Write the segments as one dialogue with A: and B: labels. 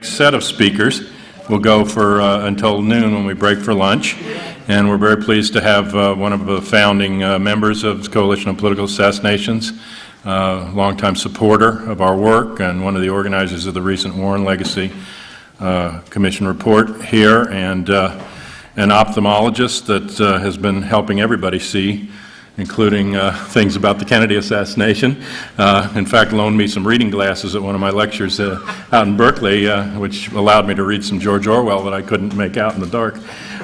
A: Set of speakers will go for until noon when we break for lunch, and we're very pleased to have one of the founding members of the Coalition of Political Assassinations, longtime supporter of our work and one of the organizers of the recent Warren Legacy Commission report here, and an ophthalmologist that has been helping everybody see, including things about the Kennedy assassination. In fact, loaned me some reading glasses at one of my lectures out in Berkeley, which allowed me to read some George Orwell that I couldn't make out in the dark.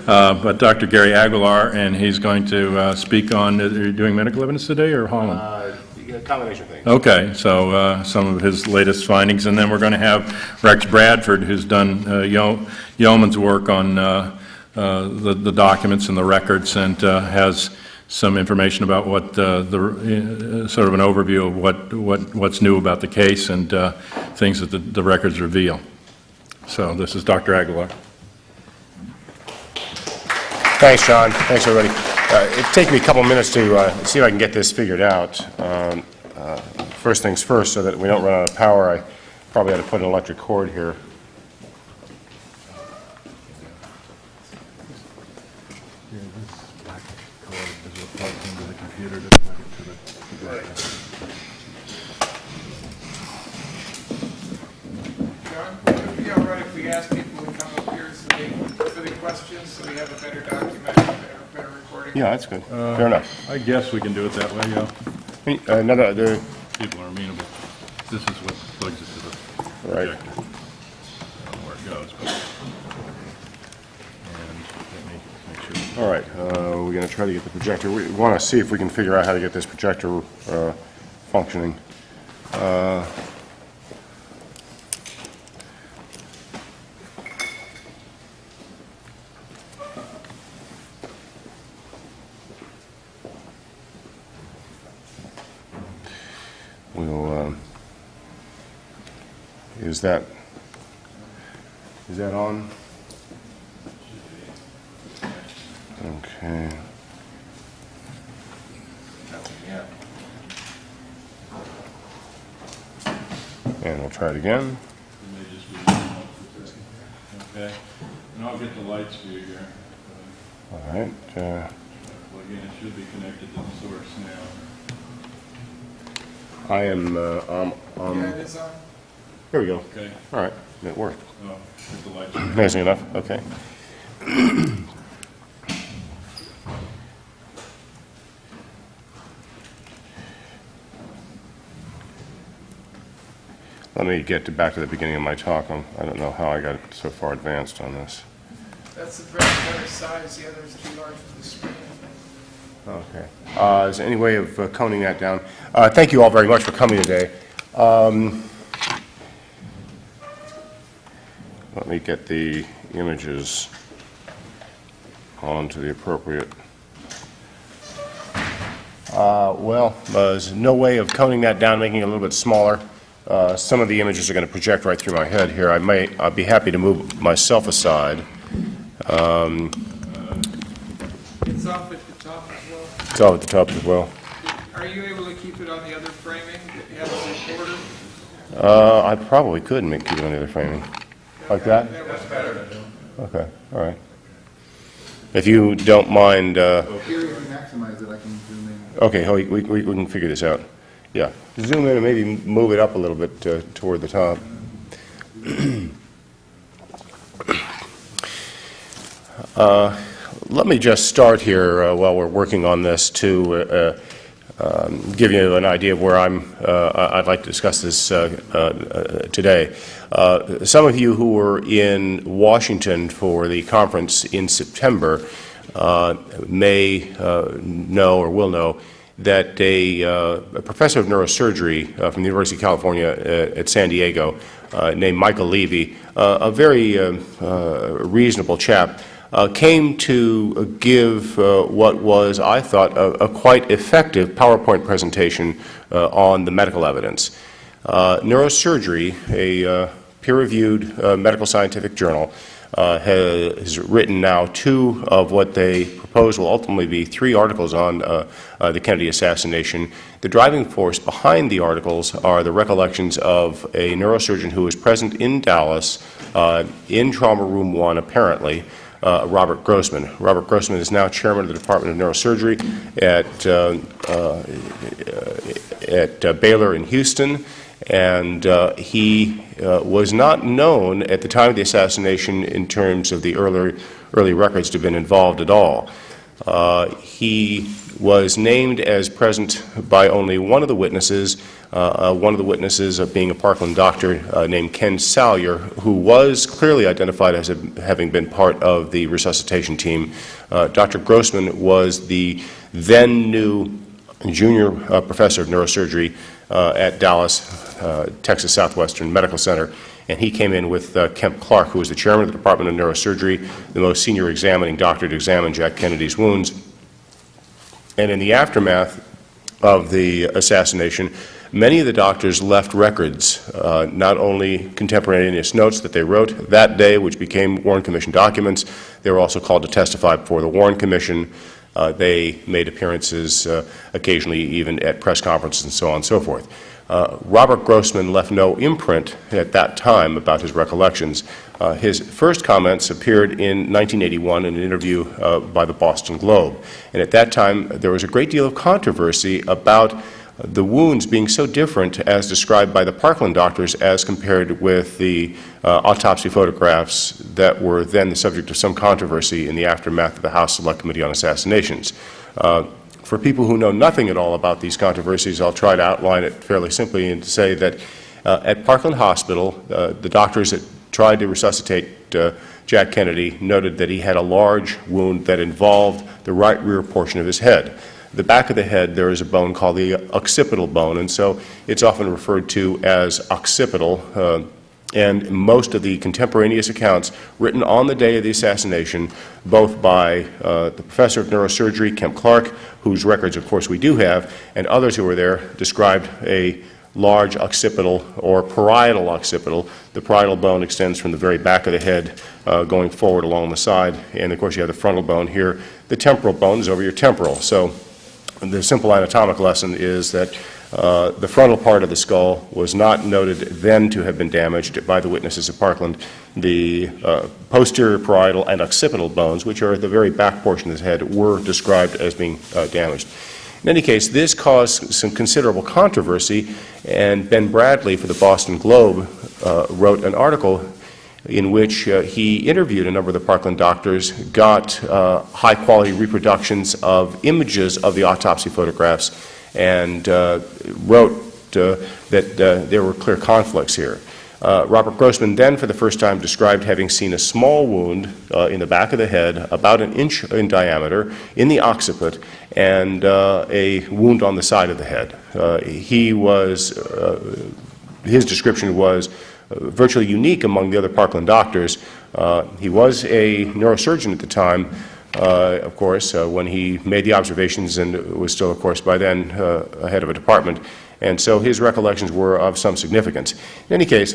A: But Dr. Gary Aguilar, and he's going to speak on, are you doing medical evidence today or Holland?
B: Combination thing.
A: Okay, so some of his latest findings, and then we're going to have Rex Bradford, who's done yeoman's work on the documents and the records, and has some information about what sort of an overview of what's new about the case and things that the records reveal. So this is Dr. Aguilar.
B: Thanks, John. Thanks, everybody. It'll take me a couple minutes to see if I can get this figured out. First things first, so that we don't run out of power, I probably had to put an electric cord here. Yeah, that's good. Fair enough.
A: I guess we can do it that way, yeah. People are amenable. This is what plugs it to the projector. I don't know where it goes, but... And let me make sure.
B: All right, we're going to try to get the projector. We want to see if we can figure out how to get this projector functioning. Is that on? Okay. And we'll try it again.
A: Okay. And I'll get the lights for you here.
B: All right.
A: Well, again, it should be connected to the source now.
B: I am
C: Yeah, it is on.
B: Here we go.
A: Okay.
B: All right. It worked.
A: Oh, get the lights.
B: Amazing enough. Okay. Let me get back to the beginning of my talk. I don't know how I got so far advanced on this.
C: That's the better size. The other is too large for the screen.
B: Okay. Is there any way of coning that down? Thank you all very much for coming today. Let me get the images onto the appropriate. Well, there's no way of coning that down, making it a little bit smaller. Some of the images are going to project right through my head here. I'd be happy to move myself aside.
C: It's off at the top as well.
B: It's all at the top as well.
C: Are you able to keep it on the other framing that you have the recorder?
B: I probably could keep it on the other framing. Like that?
C: That's better.
B: Okay, all right. If you don't mind...
D: Here, if you maximize it, I can zoom in.
B: Okay, we can figure this out. Yeah, zoom in and maybe move it up a little bit toward the top. Let me just start here while we're working on this to give you an idea of where I'd like to discuss this today. Some of you who were in Washington for the conference in September may know or will know that a professor of neurosurgery from the University of California at San Diego named Michael Levy, a very reasonable chap, came to give what was, I thought, a quite effective PowerPoint presentation on the medical evidence. Neurosurgery, a peer-reviewed medical scientific journal, has written now 2 of what they propose will ultimately be 3 articles on the Kennedy assassination. The driving force behind the articles are the recollections of a neurosurgeon who was present in Dallas in Trauma Room 1, apparently, Robert Grossman. Robert Grossman is now chairman of the Department of Neurosurgery at Baylor in Houston, and he was not known at the time of the assassination in terms of the early records to have been involved at all. He was named as present by only one of the witnesses being a Parkland doctor named Ken Salyer, who was clearly identified as having been part of the resuscitation team. Dr. Grossman was the then new junior professor of neurosurgery at Dallas, Texas Southwestern Medical Center, and he came in with Kemp Clark, who was the chairman of the Department of Neurosurgery, the most senior examining doctor to examine Jack Kennedy's wounds. And in the aftermath of the assassination, many of the doctors left records, not only contemporaneous notes that they wrote that day, which became Warren Commission documents. They were also called to testify before the Warren Commission. They made appearances occasionally even at press conferences and so on and so forth. Robert Grossman left no imprint at that time about his recollections. His first comments appeared in 1981 in an interview by the Boston Globe. And at that time, there was a great deal of controversy about the wounds being so different as described by the Parkland doctors as compared with the autopsy photographs that were then the subject of some controversy in the aftermath of the House Select Committee on Assassinations. For people who know nothing at all about these controversies, I'll try to outline it fairly simply and to say that at Parkland Hospital, the doctors that tried to resuscitate Jack Kennedy noted that he had a large wound that involved the right rear portion of his head. The back of the head, there is a bone called the occipital bone, and so it's often referred to as occipital. And most of the contemporaneous accounts written on the day of the assassination, both by the professor of neurosurgery, Kemp Clark, whose records, of course, we do have, and others who were there, described a large occipital or parietal occipital. The parietal bone extends from the very back of the head going forward along the side, and of course you have the frontal bone here. The temporal bone is over your temporal. So the simple anatomical lesson is that the frontal part of the skull was not noted then to have been damaged by the witnesses at Parkland. The posterior parietal and occipital bones, which are at the very back portion of the head, were described as being damaged. In any case, this caused some considerable controversy, and Ben Bradley for the Boston Globe wrote an article in which he interviewed a number of the Parkland doctors, got high-quality reproductions of images of the autopsy photographs, and wrote that there were clear conflicts here. Robert Grossman then, for the first time, described having seen a small wound in the back of the head, about an inch in diameter, in the occiput, and a wound on the side of the head. His description was virtually unique among the other Parkland doctors. He was a neurosurgeon at the time, of course, when he made the observations, and was still, of course, by then head of a department. And so his recollections were of some significance. In any case,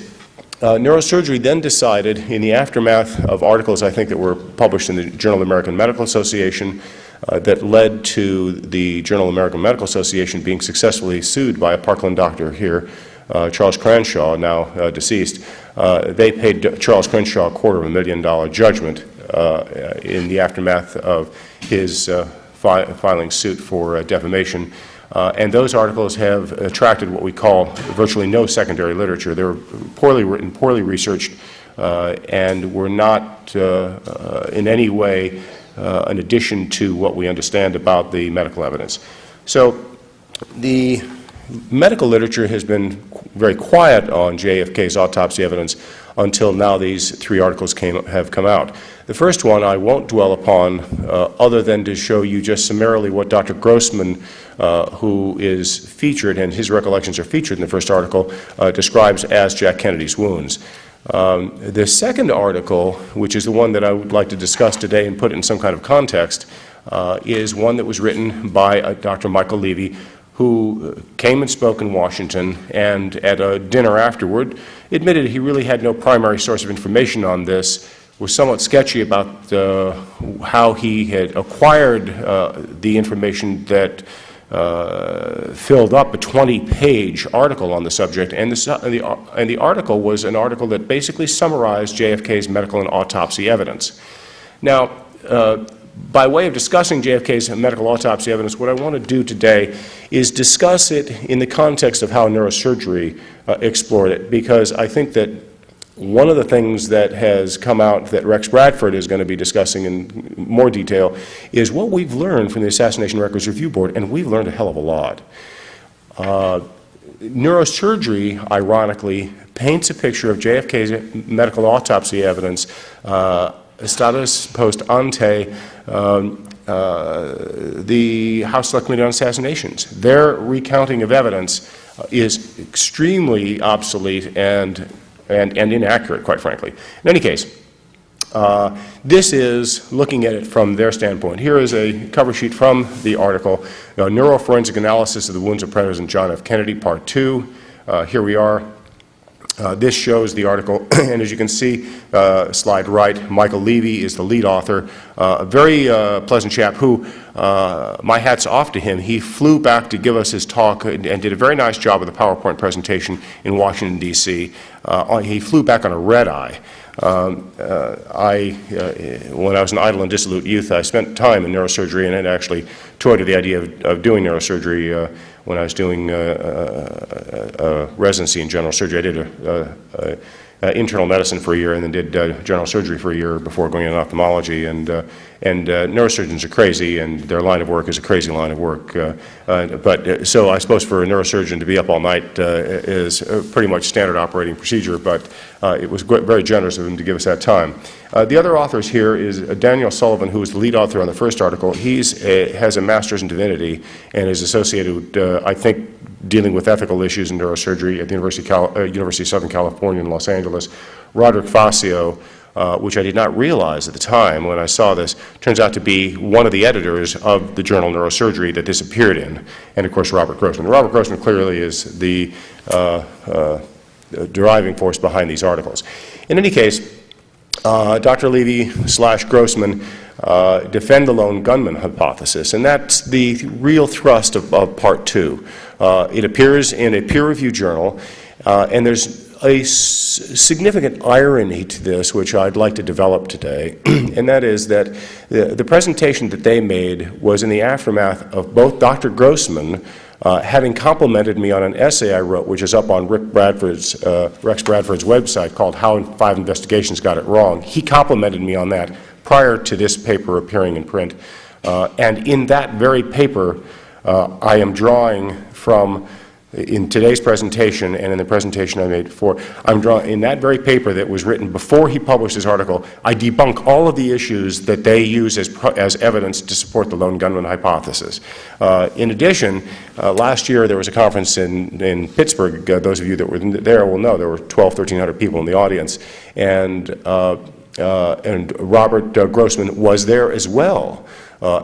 B: neurosurgery then decided, in the aftermath of articles, I think, that were published in the Journal of the American Medical Association, that led to the Journal of the American Medical Association being successfully sued by a Parkland doctor here, Charles Crenshaw, now deceased. They paid Charles Crenshaw $250,000 judgment in the aftermath of his filing suit for defamation. And those articles have attracted what we call virtually no secondary literature. They were poorly written, poorly researched, and were not in any way an addition to what we understand about the medical evidence. So the medical literature has been very quiet on JFK's autopsy evidence until now these three articles have come out. The first one I won't dwell upon other than to show you just summarily what Dr. Grossman, who is featured, and his recollections are featured in the first article, describes as Jack Kennedy's wounds. The second article, which is the one that I would like to discuss today and put it in some kind of context, is one that was written by Dr. Michael Levy, who came and spoke in Washington, and at a dinner afterward admitted he really had no primary source of information on this, was somewhat sketchy about how he had acquired the information that filled up a 20-page article on the subject, and the article was an article that basically summarized JFK's medical and autopsy evidence. Now, by way of discussing JFK's medical autopsy evidence, what I want to do today is discuss it in the context of how neurosurgery explored it, because I think that one of the things that has come out that Rex Bradford is going to be discussing in more detail is what we've learned from the Assassination Records Review Board, and we've learned a hell of a lot. Neurosurgery, ironically, paints a picture of JFK's medical autopsy evidence status post ante the House Select Committee on Assassinations. Their recounting of evidence is extremely obsolete and inaccurate, quite frankly. In any case, this is looking at it from their standpoint. Here is a cover sheet from the article, Neuroforensic Analysis of the Wounds of President John F. Kennedy, Part 2. Here we are. This shows the article, and as you can see, slide right, Michael Levy is the lead author, a very pleasant chap who, my hat's off to him. He flew back to give us his talk and did a very nice job of the PowerPoint presentation in Washington, D.C. He flew back on a red eye. When I was an idle and dissolute youth, I spent time in neurosurgery and had actually toyed with the idea of doing neurosurgery when I was doing residency in general surgery. I did internal medicine for a year and then did general surgery for a year before going into ophthalmology. And neurosurgeons are crazy, and their line of work is a crazy line of work. So I suppose for a neurosurgeon to be up all night is pretty much standard operating procedure, but it was very generous of him to give us that time. The other authors here is Daniel Sullivan, who is the lead author on the first article. He has a master's in divinity and is associated, I think, dealing with ethical issues in neurosurgery at the University of Southern California in Los Angeles. Roderick Facio, which I did not realize at the time when I saw this, turns out to be one of the editors of the journal Neurosurgery that this appeared in, and of course Robert Grossman. Robert Grossman clearly is the driving force behind these articles. In any case, Dr. Levy/Grossman defend the lone gunman hypothesis, and that's the real thrust of Part 2. It appears in a peer-reviewed journal, and there's a significant irony to this, which I'd like to develop today, and that is that the presentation that they made was in the aftermath of both Dr. Grossman having complimented me on an essay I wrote, which is up on Rex Bradford's website, called How 5 Investigations Got It Wrong. He complimented me on that prior to this paper appearing in print. And in that very paper, I am drawing from, in today's presentation and in the presentation I made before, I'm drawing, in that very paper that was written before he published his article, I debunk all of the issues that they use as evidence to support the lone gunman hypothesis. In addition, last year there was a conference in Pittsburgh. Those of you that were there will know there were 1,300 people in the audience, and Robert Grossman was there as well.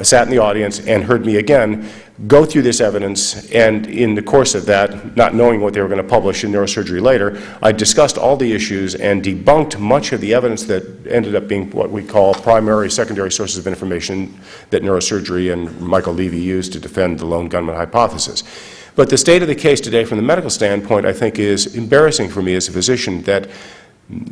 B: Sat in the audience and heard me again go through this evidence, and in the course of that, not knowing what they were going to publish in Neurosurgery later, I discussed all the issues and debunked much of the evidence that ended up being what we call primary, secondary sources of information that Neurosurgery and Michael Levy used to defend the lone gunman hypothesis. But the state of the case today from the medical standpoint, I think, is embarrassing for me as a physician, that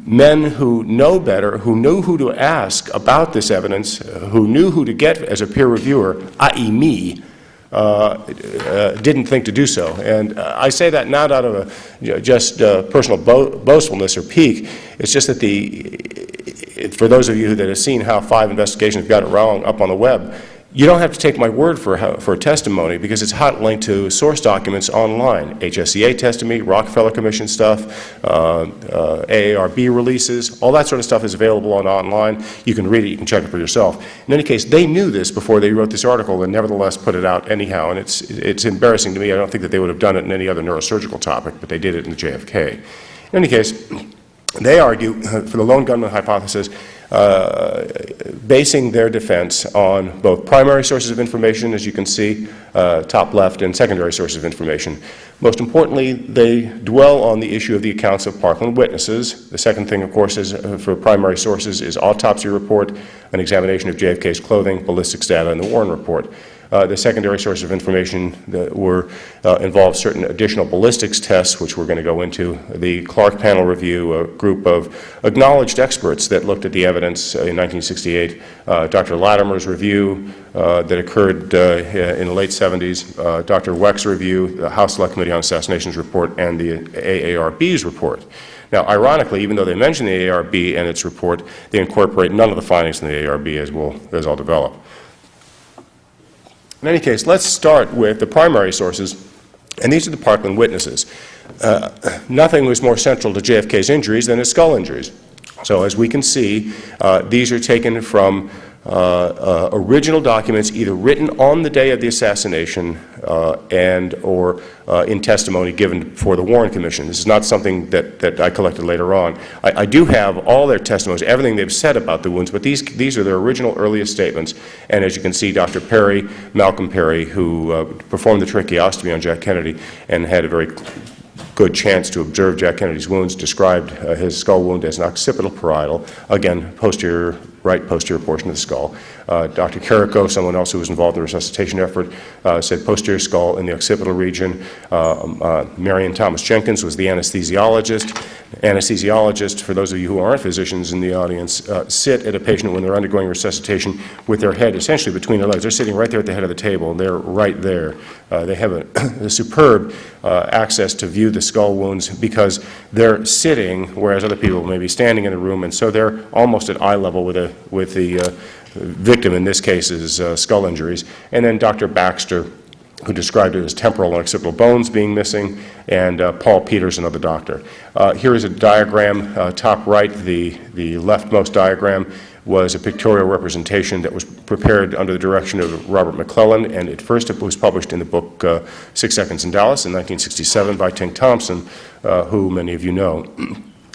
B: men who know better, who knew who to ask about this evidence, who knew who to get as a peer reviewer, i.e. me, didn't think to do so. And I say that not out of just personal boastfulness or pique. It's just that for those of you that have seen How 5 Investigations Got It Wrong up on the web, you don't have to take my word for a testimony, because it's hot linked to source documents online. HSCA testimony, Rockefeller Commission stuff, AARB releases, all that sort of stuff is available online. You can read it, you can check it for yourself. In any case, they knew this before they wrote this article and nevertheless put it out anyhow, and it's embarrassing to me. I don't think that they would have done it in any other neurosurgical topic, but they did it in the JFK. In any case, they argue for the lone gunman hypothesis, basing their defense on both primary sources of information, as you can see, top left, and secondary sources of information. Most importantly, they dwell on the issue of the accounts of Parkland witnesses. The second thing, of course, is for primary sources is autopsy report, an examination of JFK's clothing, ballistics data, and the Warren report. The secondary source of information that involved certain additional ballistics tests, which we're going to go into. The Clark panel review, a group of acknowledged experts that looked at the evidence in 1968. Dr. Latimer's review that occurred in the late 70s. Dr. Weck's review, the House Select Committee on Assassinations report, and the AARB's report. Now, ironically, even though they mention the AARB and its report, they incorporate none of the findings in the AARB, as I'll develop. In any case, let's start with the primary sources, and these are the Parkland witnesses. Nothing was more central to JFK's injuries than his skull injuries. So as we can see, these are taken from original documents either written on the day of the assassination or in testimony given before the Warren Commission. This is not something that I collected later on. I do have all their testimonies, everything they've said about the wounds, but these are their original earliest statements. And as you can see, Dr. Perry, Malcolm Perry, who performed the tracheostomy on Jack Kennedy and had a very good chance to observe Jack Kennedy's wounds, described his skull wound as an occipital parietal, again, right posterior portion of the skull. Dr. Carrico, someone else who was involved in the resuscitation effort, said posterior skull in the occipital region. Marion Thomas Jenkins was the anesthesiologist. Anesthesiologists, for those of you who aren't physicians in the audience, sit at a patient when they're undergoing resuscitation with their head essentially between their legs. They're sitting right there at the head of the table, and they're right there. They have a superb access to view the skull wounds because they're sitting, whereas other people may be standing in the room, and so they're almost at eye level with the victim, in this case's skull injuries. And then Dr. Baxter, who described it as temporal and occipital bones being missing, and Paul Peters, another doctor. Here is a diagram, top right, the leftmost diagram was a pictorial representation that was prepared under the direction of Robert McClellan, and at first it was published in the book 6 Seconds in Dallas in 1967 by Tink Thompson, who many of you know.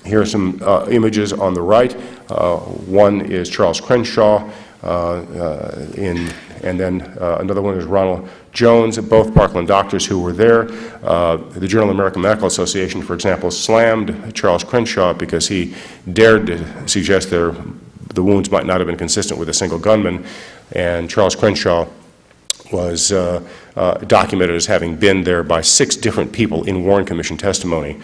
B: Here are some images on the right. One is Charles Crenshaw, and then another one is Ronald Jones, both Parkland doctors who were there. The Journal of the American Medical Association, for example, slammed Charles Crenshaw because he dared to suggest the wounds might not have been consistent with a single gunman, and Charles Crenshaw was documented as having been there by 6 different people in Warren Commission testimony.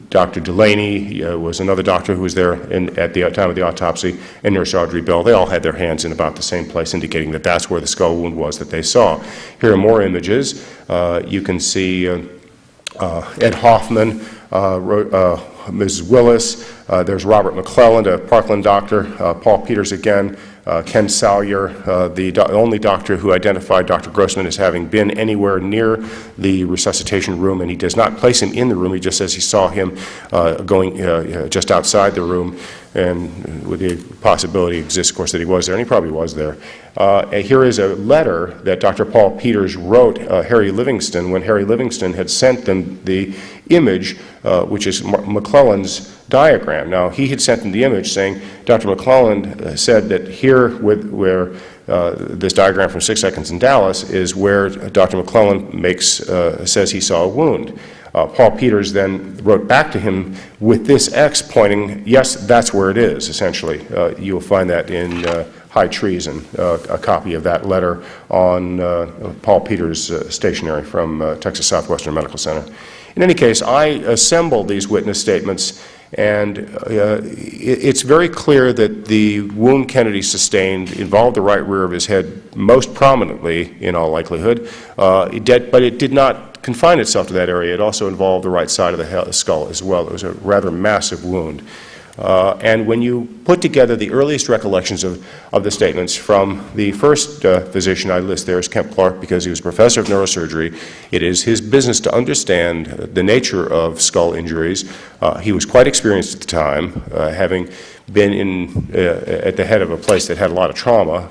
B: Dr. Delaney was another doctor who was there at the time of the autopsy, and Nurse Audrey Bell. They all had their hands in about the same place, indicating that that's where the skull wound was that they saw. Here are more images. You can see Ed Hoffman, Mrs. Willis. There's Robert McClelland, a Parkland doctor. Paul Peters again. Ken Salyer, the only doctor who identified Dr. Grossman as having been anywhere near the resuscitation room, and he does not place him in the room. He just says he saw him going just outside the room, and with the possibility exists, of course, that he was there, and he probably was there. Here is a letter that Dr. Paul Peters wrote Harry Livingston when Harry Livingston had sent them the image, which is McClelland's diagram. Now, he had sent them the image saying, Dr. McClelland said that here where this diagram from 6 Seconds in Dallas is where Dr. McClelland says he saw a wound. Paul Peters then wrote back to him with this X pointing, yes, that's where it is, essentially. You will find that in High Treason, a copy of that letter on Paul Peters' stationery from Texas Southwestern Medical Center. In any case, I assembled these witness statements, and it's very clear that the wound Kennedy sustained involved the right rear of his head most prominently, in all likelihood, but it did not confine itself to that area. It also involved the right side of the skull as well. It was a rather massive wound. And when you put together the earliest recollections of the statements from the first physician I list there is Kemp Clark, because he was professor of neurosurgery. It is his business to understand the nature of skull injuries. He was quite experienced at the time, having been at the head of a place that had a lot of trauma.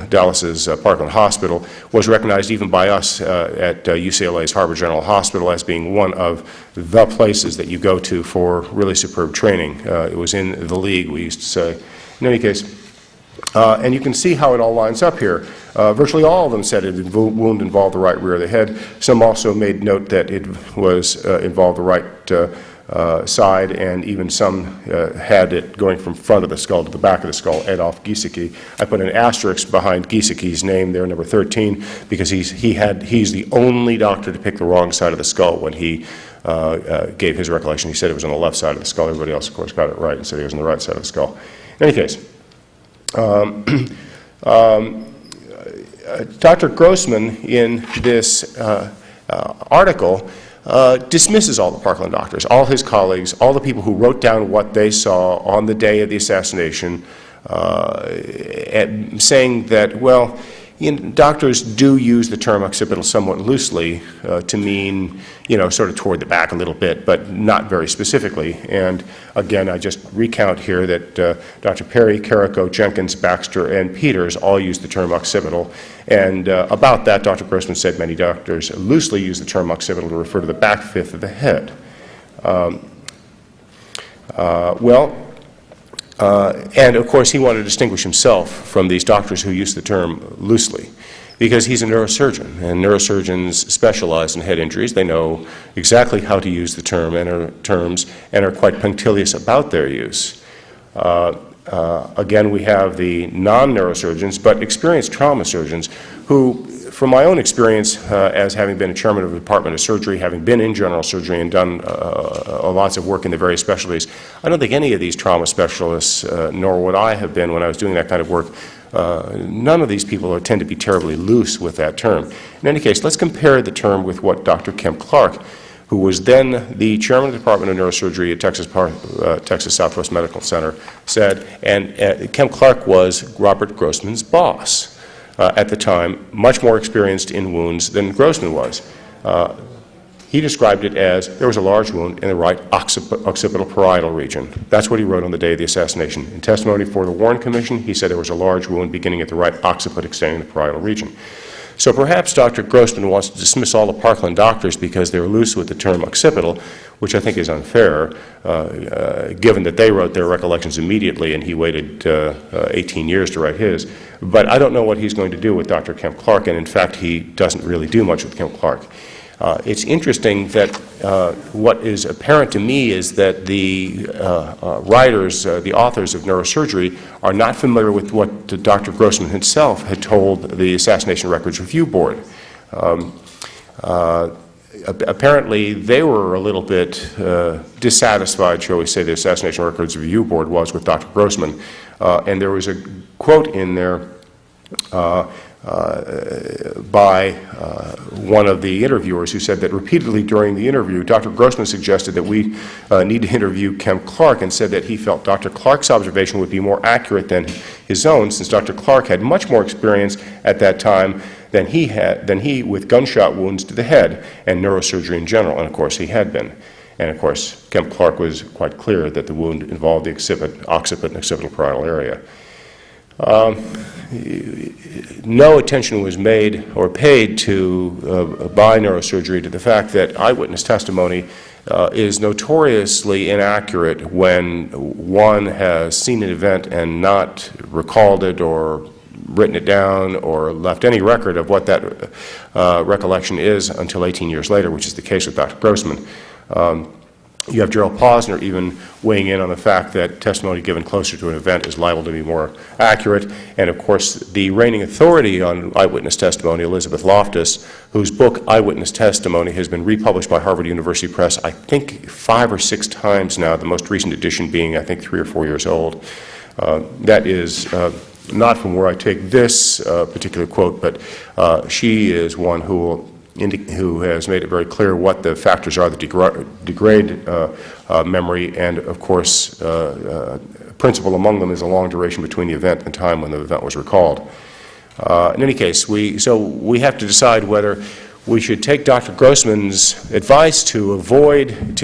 B: Dallas's Parkland Hospital was recognized even by us at UCLA's Harvard General Hospital as being one of the places that you go to for really superb training. It was in the league, we used to say. In any case, and you can see how it all lines up here. Virtually all of them said the wound involved the right rear of the head. Some also made note that it was involved the right side, and even some had it going from front of the skull to the back of the skull, Adolf Giesecke. I put an asterisk behind Giesecke's name there, number 13, because he's the only doctor to pick the wrong side of the skull when he gave his recollection. He said it was on the left side of the skull. Everybody else, of course, got it right and said it was on the right side of the skull. In any case, Dr. Grossman, in this article, dismisses all the Parkland doctors, all his colleagues, all the people who wrote down what they saw on the day of the assassination, saying that, well, doctors do use the term occipital somewhat loosely to mean, sort of toward the back a little bit, but not very specifically. And again, I just recount here that Dr. Perry, Carrico, Jenkins, Baxter, and Peters all use the term occipital. And about that, Dr. Grossman said many doctors loosely use the term occipital to refer to the back fifth of the head. And of course, he wanted to distinguish himself from these doctors who use the term loosely, because he's a neurosurgeon, and neurosurgeons specialize in head injuries. They know exactly how to use the term and are quite punctilious about their use. Again, we have the non-neurosurgeons, but experienced trauma surgeons who, from my own experience as having been a chairman of the Department of Surgery, having been in general surgery and done lots of work in the various specialties, I don't think any of these trauma specialists, nor would I have been when I was doing that kind of work, none of these people tend to be terribly loose with that term. In any case, let's compare the term with what Dr. Kemp Clark, who was then the chairman of the Department of Neurosurgery at Texas Southwest Medical Center, said, and Kemp Clark was Robert Grossman's boss. At the time, much more experienced in wounds than Grossman was. He described it as there was a large wound in the right occipital parietal region. That's what he wrote on the day of the assassination. In testimony for the Warren Commission, he said there was a large wound beginning at the right occiput extending the parietal region. So perhaps Dr. Grossman wants to dismiss all the Parkland doctors because they're loose with the term occipital, which I think is unfair, given that they wrote their recollections immediately and he waited 18 years to write his. But I don't know what he's going to do with Dr. Kemp Clark, and in fact, he doesn't really do much with Kemp Clark. It's interesting that what is apparent to me is that the writers, the authors of neurosurgery, are not familiar with what Dr. Grossman himself had told the Assassination Records Review Board. Apparently, they were a little bit dissatisfied, shall we say, the Assassination Records Review Board was with Dr. Grossman. And there was a quote in there by one of the interviewers who said that repeatedly during the interview, Dr. Grossman suggested that we need to interview Kemp Clark, and said that he felt Dr. Clark's observation would be more accurate than his own, since Dr. Clark had much more experience at that time than he with gunshot wounds to the head and neurosurgery in general, and of course he had been. And of course, Kemp Clark was quite clear that the wound involved the occiput and occipital parietal area. No attention was made or paid to by neurosurgery to the fact that eyewitness testimony is notoriously inaccurate when one has seen an event and not recalled it or written it down or left any record of what that recollection is until 18 years later, which is the case with Dr. Grossman. You have Gerald Posner even weighing in on the fact that testimony given closer to an event is liable to be more accurate. And of course, the reigning authority on eyewitness testimony, Elizabeth Loftus, whose book Eyewitness Testimony has been republished by Harvard University Press, I think 5 or 6 times now, the most recent edition being, I think, 3 or 4 years old. That is not from where I take this particular quote, but she is one who has made it very clear what the factors are that degrade memory, and of course, principal among them is a long duration between the event and the time when the event was recalled. In any case, we have to decide whether we should take Dr. Grossman's advice to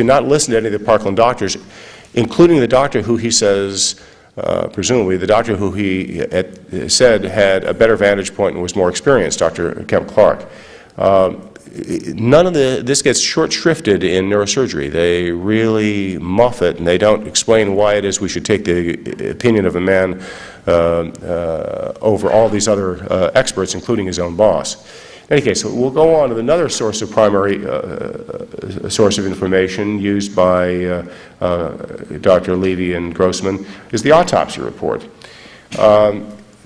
B: not listen to any of the Parkland doctors, including the doctor who he says, presumably the doctor who he said had a better vantage point and was more experienced, Dr. Kemp Clark. None of this gets short-shrifted in neurosurgery. They really muff it, and they don't explain why it is we should take the opinion of a man over all these other experts, including his own boss. In any case, we'll go on to another source of primary source of information used by Dr. Levy and Grossman is the autopsy report.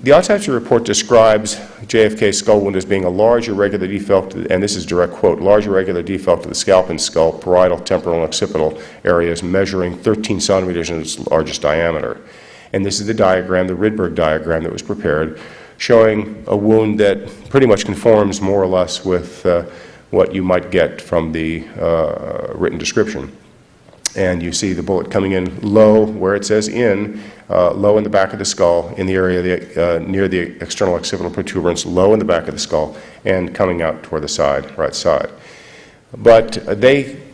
B: The autopsy report describes JFK's skull wound as being a large irregular defect, and this is direct quote, large irregular defect of the scalp and skull, parietal, temporal, and occipital areas measuring 13 centimeters in its largest diameter. And this is the diagram, the Rydberg diagram that was prepared, showing a wound that pretty much conforms more or less with what you might get from the written description. And you see the bullet coming in low, where it says in, low in the back of the skull, in the area of the, near the external occipital protuberance, low in the back of the skull, and coming out toward the side, right side. But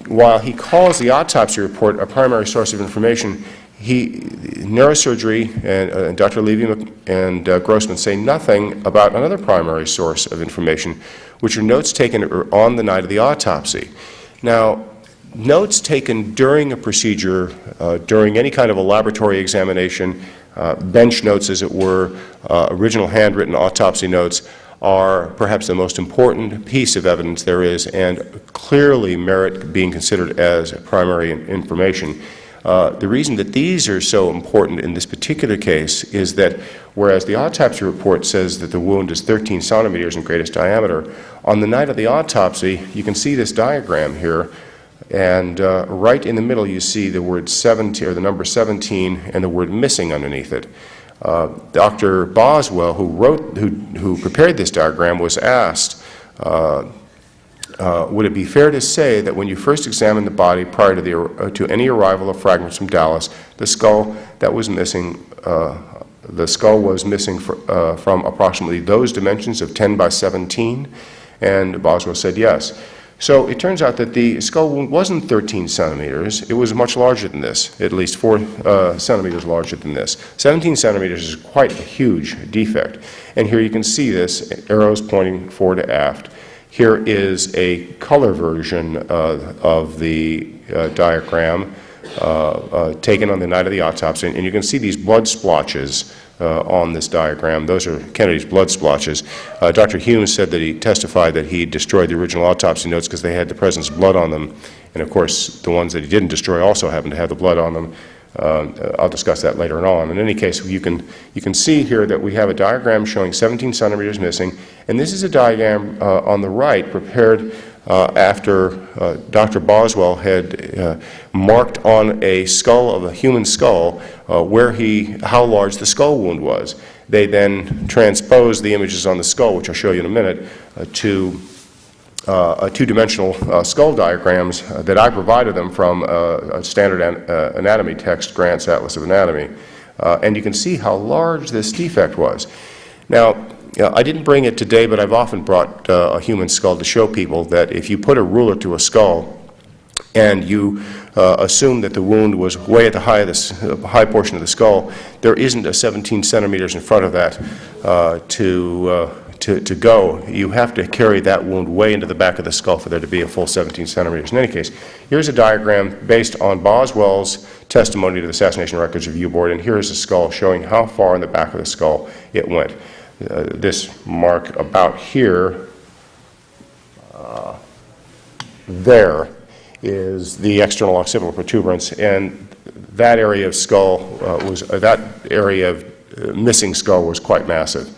B: while he calls the autopsy report a primary source of information, neurosurgery and Dr. Levy and Grossman say nothing about another primary source of information, which are notes taken on the night of the autopsy. Now, notes taken during a procedure, during any kind of a laboratory examination, bench notes as it were, original handwritten autopsy notes, are perhaps the most important piece of evidence there is and clearly merit being considered as primary information. The reason that these are so important in this particular case is that whereas the autopsy report says that the wound is 13 centimeters in greatest diameter, on the night of the autopsy, you can see this diagram here, and right in the middle you see the word 17, or the number 17, and the word missing underneath it. Dr. Boswell, who prepared this diagram, was asked, would it be fair to say that when you first examined the body prior to any arrival of fragments from Dallas, the skull that was missing, from approximately those dimensions of 10 by 17? And Boswell said yes. So it turns out that the skull wound wasn't 13 centimeters. It was much larger than this, at least 4 centimeters larger than this. 17 centimeters is quite a huge defect. And here you can see this, arrows pointing forward to aft. Here is a color version of the diagram taken on the night of the autopsy. And you can see these blood splotches on this diagram. Those are Kennedy's blood splotches. Dr. Hume said that he testified that he destroyed the original autopsy notes because they had the presence of blood on them. And of course, the ones that he didn't destroy also happened to have the blood on them. I'll discuss that later on. In any case, you can see here that we have a diagram showing 17 centimeters missing, and this is a diagram on the right prepared after Dr. Boswell had marked on a skull of a human skull how large the skull wound was. They then transposed the images on the skull, which I'll show you in a minute, to two-dimensional skull diagrams that I provided them from a standard anatomy text, Grant's Atlas of Anatomy. And you can see how large this defect was. Now, I didn't bring it today, but I've often brought a human skull to show people that if you put a ruler to a skull and you assume that the wound was way at the high portion of the skull, there isn't a 17 centimeters in front of that to go. You have to carry that wound way into the back of the skull for there to be a full 17 centimeters. In any case, here's a diagram based on Boswell's testimony to the Assassination Records Review Board, and here's a skull showing how far in the back of the skull it went. This mark about here, there, is the external occipital protuberance, and that area of skull that area of missing skull was quite massive.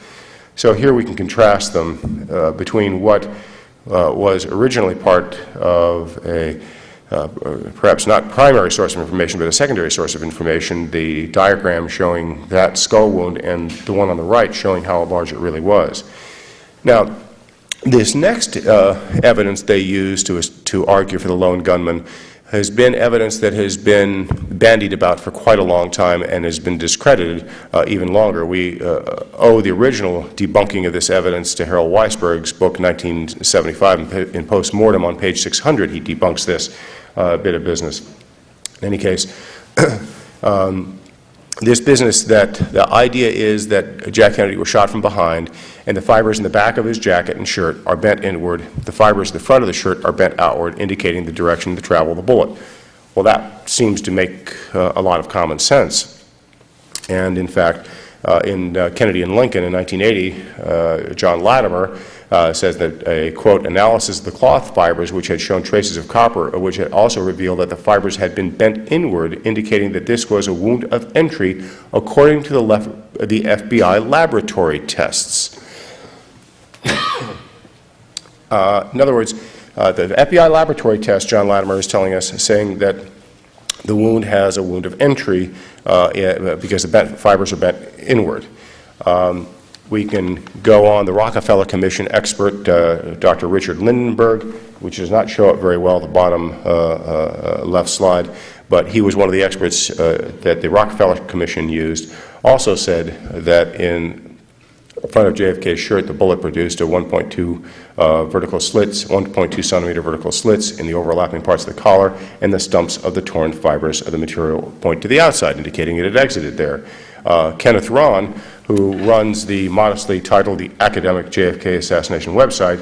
B: So here we can contrast them between what was originally part of a perhaps not primary source of information, but a secondary source of information, the diagram showing that skull wound, and the one on the right showing how large it really was. Now, this next evidence they used to argue for the lone gunman has been evidence that has been bandied about for quite a long time and has been discredited even longer. We owe the original debunking of this evidence to Harold Weisberg's book, 1975, in Postmortem on page 600. He debunks this bit of business. In any case, this business that the idea is that Jack Kennedy was shot from behind, and the fibers in the back of his jacket and shirt are bent inward. The fibers in the front of the shirt are bent outward, indicating the direction of the travel of the bullet. Well, that seems to make a lot of common sense. And in fact, in Kennedy and Lincoln in 1980, John Latimer says that a, quote, analysis of the cloth fibers which had shown traces of copper, which had also revealed that the fibers had been bent inward, indicating that this was a wound of entry according to the FBI laboratory tests. In other words, the FBI laboratory test, John Latimer is telling us, saying that the wound has a wound of entry because the fibers are bent inward. We can go on. The Rockefeller Commission expert, Dr. Richard Lindenberg, which does not show up very well, the bottom left slide, but he was one of the experts that the Rockefeller Commission used, also said that in front of JFK's shirt, the bullet produced a 1.2 vertical slits, 1.2 centimeter vertical slits in the overlapping parts of the collar, and the stumps of the torn fibers of the material point to the outside, indicating it had exited there. Kenneth Ron, who runs the modestly titled the academic JFK Assassination website,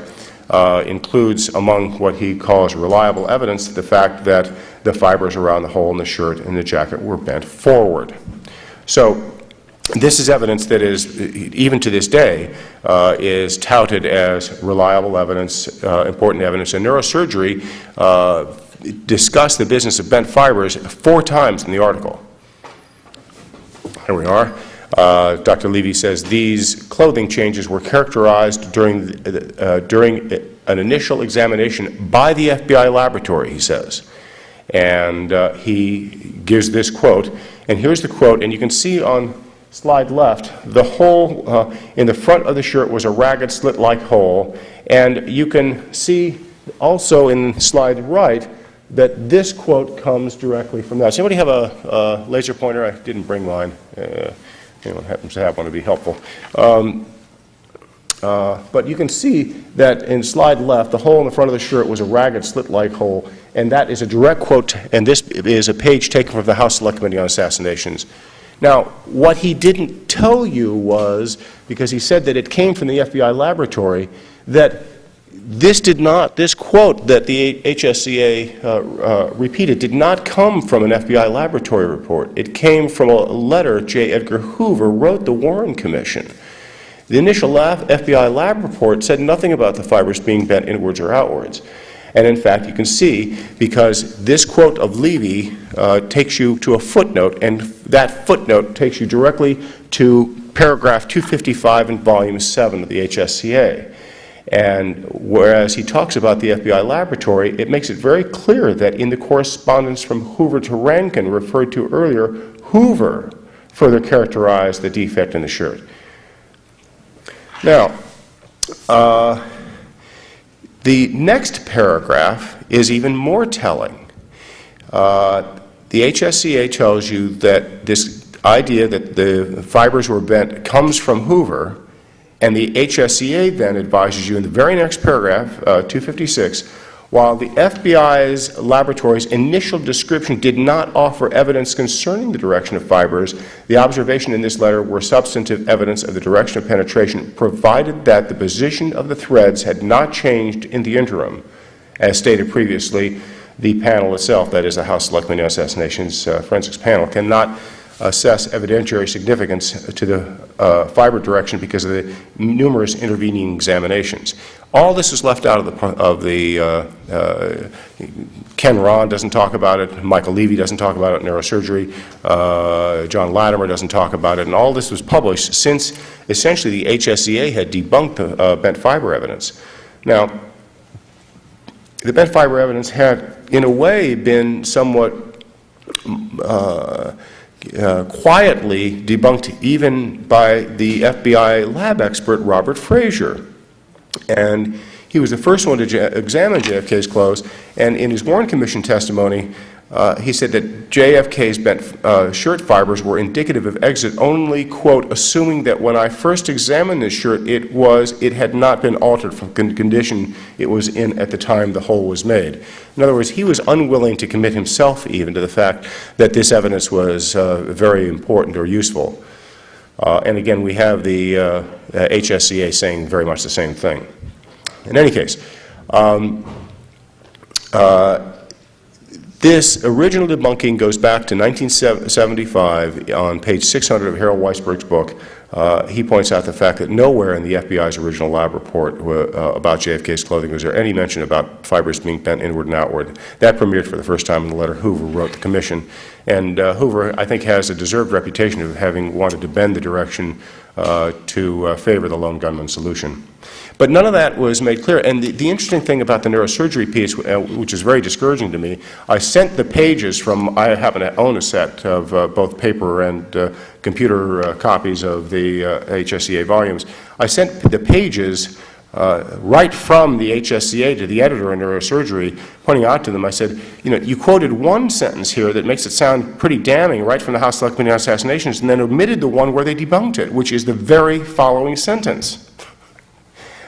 B: includes among what he calls reliable evidence the fact that the fibers around the hole in the shirt and the jacket were bent forward. So this is evidence that is, even to this day, is touted as reliable evidence, important evidence. And neurosurgery discussed the business of bent fibers 4 times in the article. Here we are. Dr. Levy says these clothing changes were characterized during an initial examination by the FBI laboratory, he says. And he gives this quote. And here's the quote, and you can see on slide left, the hole in the front of the shirt was a ragged slit-like hole, and you can see also in slide right that this quote comes directly from that. Does anybody have a laser pointer? I didn't bring mine. Anyone happens to have one, would be helpful. But you can see that in slide left, the hole in the front of the shirt was a ragged slit-like hole, and that is a direct quote, and this is a page taken from the House Select Committee on Assassinations. Now, what he didn't tell you was, because he said that it came from the FBI laboratory, that this quote that the HSCA repeated did not come from an FBI laboratory report. It came from a letter J. Edgar Hoover wrote the Warren Commission. The initial FBI lab report said nothing about the fibers being bent inwards or outwards. And in fact, you can see, because this quote of Levy takes you to a footnote, and that footnote takes you directly to paragraph 255 in volume 7 of the HSCA. And whereas he talks about the FBI laboratory, it makes it very clear that in the correspondence from Hoover to Rankin referred to earlier, Hoover further characterized the defect in the shirt. Now, the next paragraph is even more telling. The HSCA tells you that this idea that the fibers were bent comes from Hoover, and the HSCA then advises you in the very next paragraph, 256, while the FBI's laboratory's initial description did not offer evidence concerning the direction of fibers, the observation in this letter were substantive evidence of the direction of penetration, provided that the position of the threads had not changed in the interim. As stated previously, the panel itself, that is the House Select Committee on Assassinations Forensics Panel, cannot assess evidentiary significance to the fiber direction because of the numerous intervening examinations. All this is left out of the Ken Ron doesn't talk about it, Michael Levy doesn't talk about it in neurosurgery, John Latimer doesn't talk about it, and all this was published since essentially the HSCA had debunked bent fiber evidence. Now, the bent fiber evidence had, in a way, been somewhat quietly debunked even by the FBI lab expert Robert Frazier. And he was the first one to examine JFK's clothes, and in his Warren Commission testimony, he said that JFK's bent shirt fibers were indicative of exit only, quote, assuming that when I first examined this shirt, it had not been altered from the condition it was in at the time the hole was made. In other words, he was unwilling to commit himself even to the fact that this evidence was very important or useful. And again, we have the HSCA saying very much the same thing. This original debunking goes back to 1975 on page 600 of Harold Weisberg's book. He points out the fact that nowhere in the FBI's original lab report about JFK's clothing was there any mention about fibers being bent inward and outward. That premiered for the first time in the letter Hoover wrote the commission. And Hoover, I think, has a deserved reputation of having wanted to bend the direction to favor the lone gunman solution. But none of that was made clear. And the interesting thing about the neurosurgery piece, which is very discouraging to me, I sent the pages from, I happen to own a set of both paper and computer copies of the HSCA volumes. I sent the pages right from the HSCA to the editor in neurosurgery, pointing out to them, I said, you know, you quoted one sentence here that makes it sound pretty damning right from the House Select Committee on Assassinations, and then omitted the one where they debunked it, which is the very following sentence.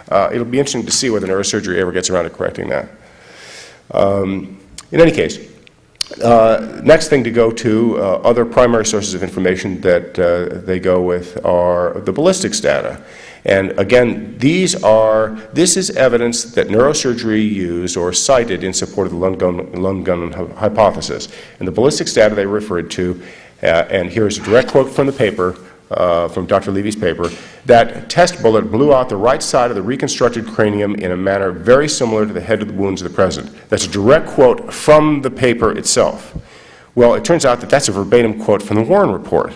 B: It'll be interesting to see whether neurosurgery ever gets around to correcting that. In any case, next thing to go to, other primary sources of information that they go with are the ballistics data. And again, this is evidence that neurosurgery used or cited in support of the lone gunman hypothesis. And the ballistics data they referred to, and here's a direct quote from the paper, from Dr. Levy's paper, that test bullet blew out the right side of the reconstructed cranium in a manner very similar to the head of the wounds of the President. That's a direct quote from the paper itself. Well, it turns out that that's a verbatim quote from the Warren report,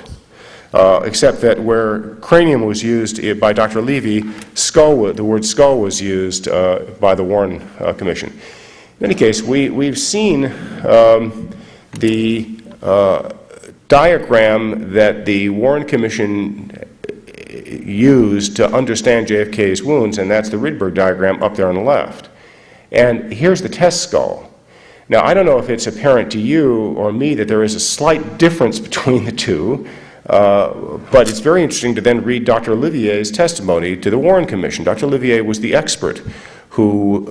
B: except that where cranium was used by Dr. Levy, the word skull was used by the Warren Commission. In any case, we've seen the diagram that the Warren Commission used to understand JFK's wounds, and that's the Rydberg diagram up there on the left. And here's the test skull. Now, I don't know if it's apparent to you or me that there is a slight difference between the two, but it's very interesting to then read Dr. Olivier's testimony to the Warren Commission. Dr. Olivier was the expert who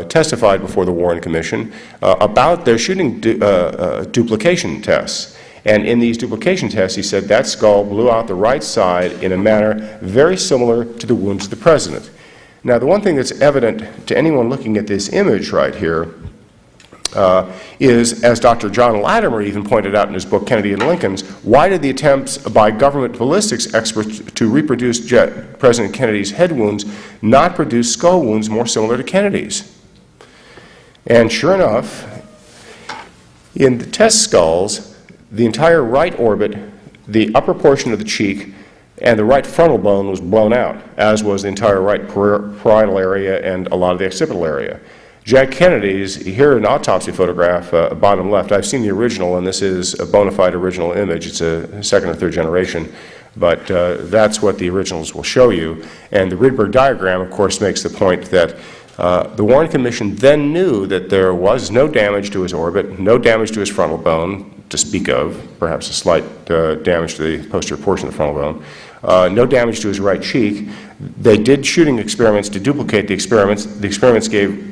B: testified before the Warren Commission about their shooting duplication tests. And in these duplication tests, he said that skull blew out the right side in a manner very similar to the wounds of the President. Now, the one thing that's evident to anyone looking at this image right here is, as Dr. John Latimer even pointed out in his book, Kennedy and Lincoln's, why did the attempts by government ballistics experts to reproduce President Kennedy's head wounds not produce skull wounds more similar to Kennedy's? And sure enough, in the test skulls, the entire right orbit, the upper portion of the cheek, and the right frontal bone was blown out, as was the entire right parietal area and a lot of the occipital area. Jack Kennedy's, here an autopsy photograph, bottom left. I've seen the original, and this is a bona fide original image. It's a second or third generation, but that's what the originals will show you. And the Rydberg diagram, of course, makes the point that the Warren Commission then knew that there was no damage to his orbit, no damage to his frontal bone, to speak of, perhaps a slight damage to the posterior portion of the frontal bone, no damage to his right cheek. They did shooting experiments to duplicate the experiments. The experiments gave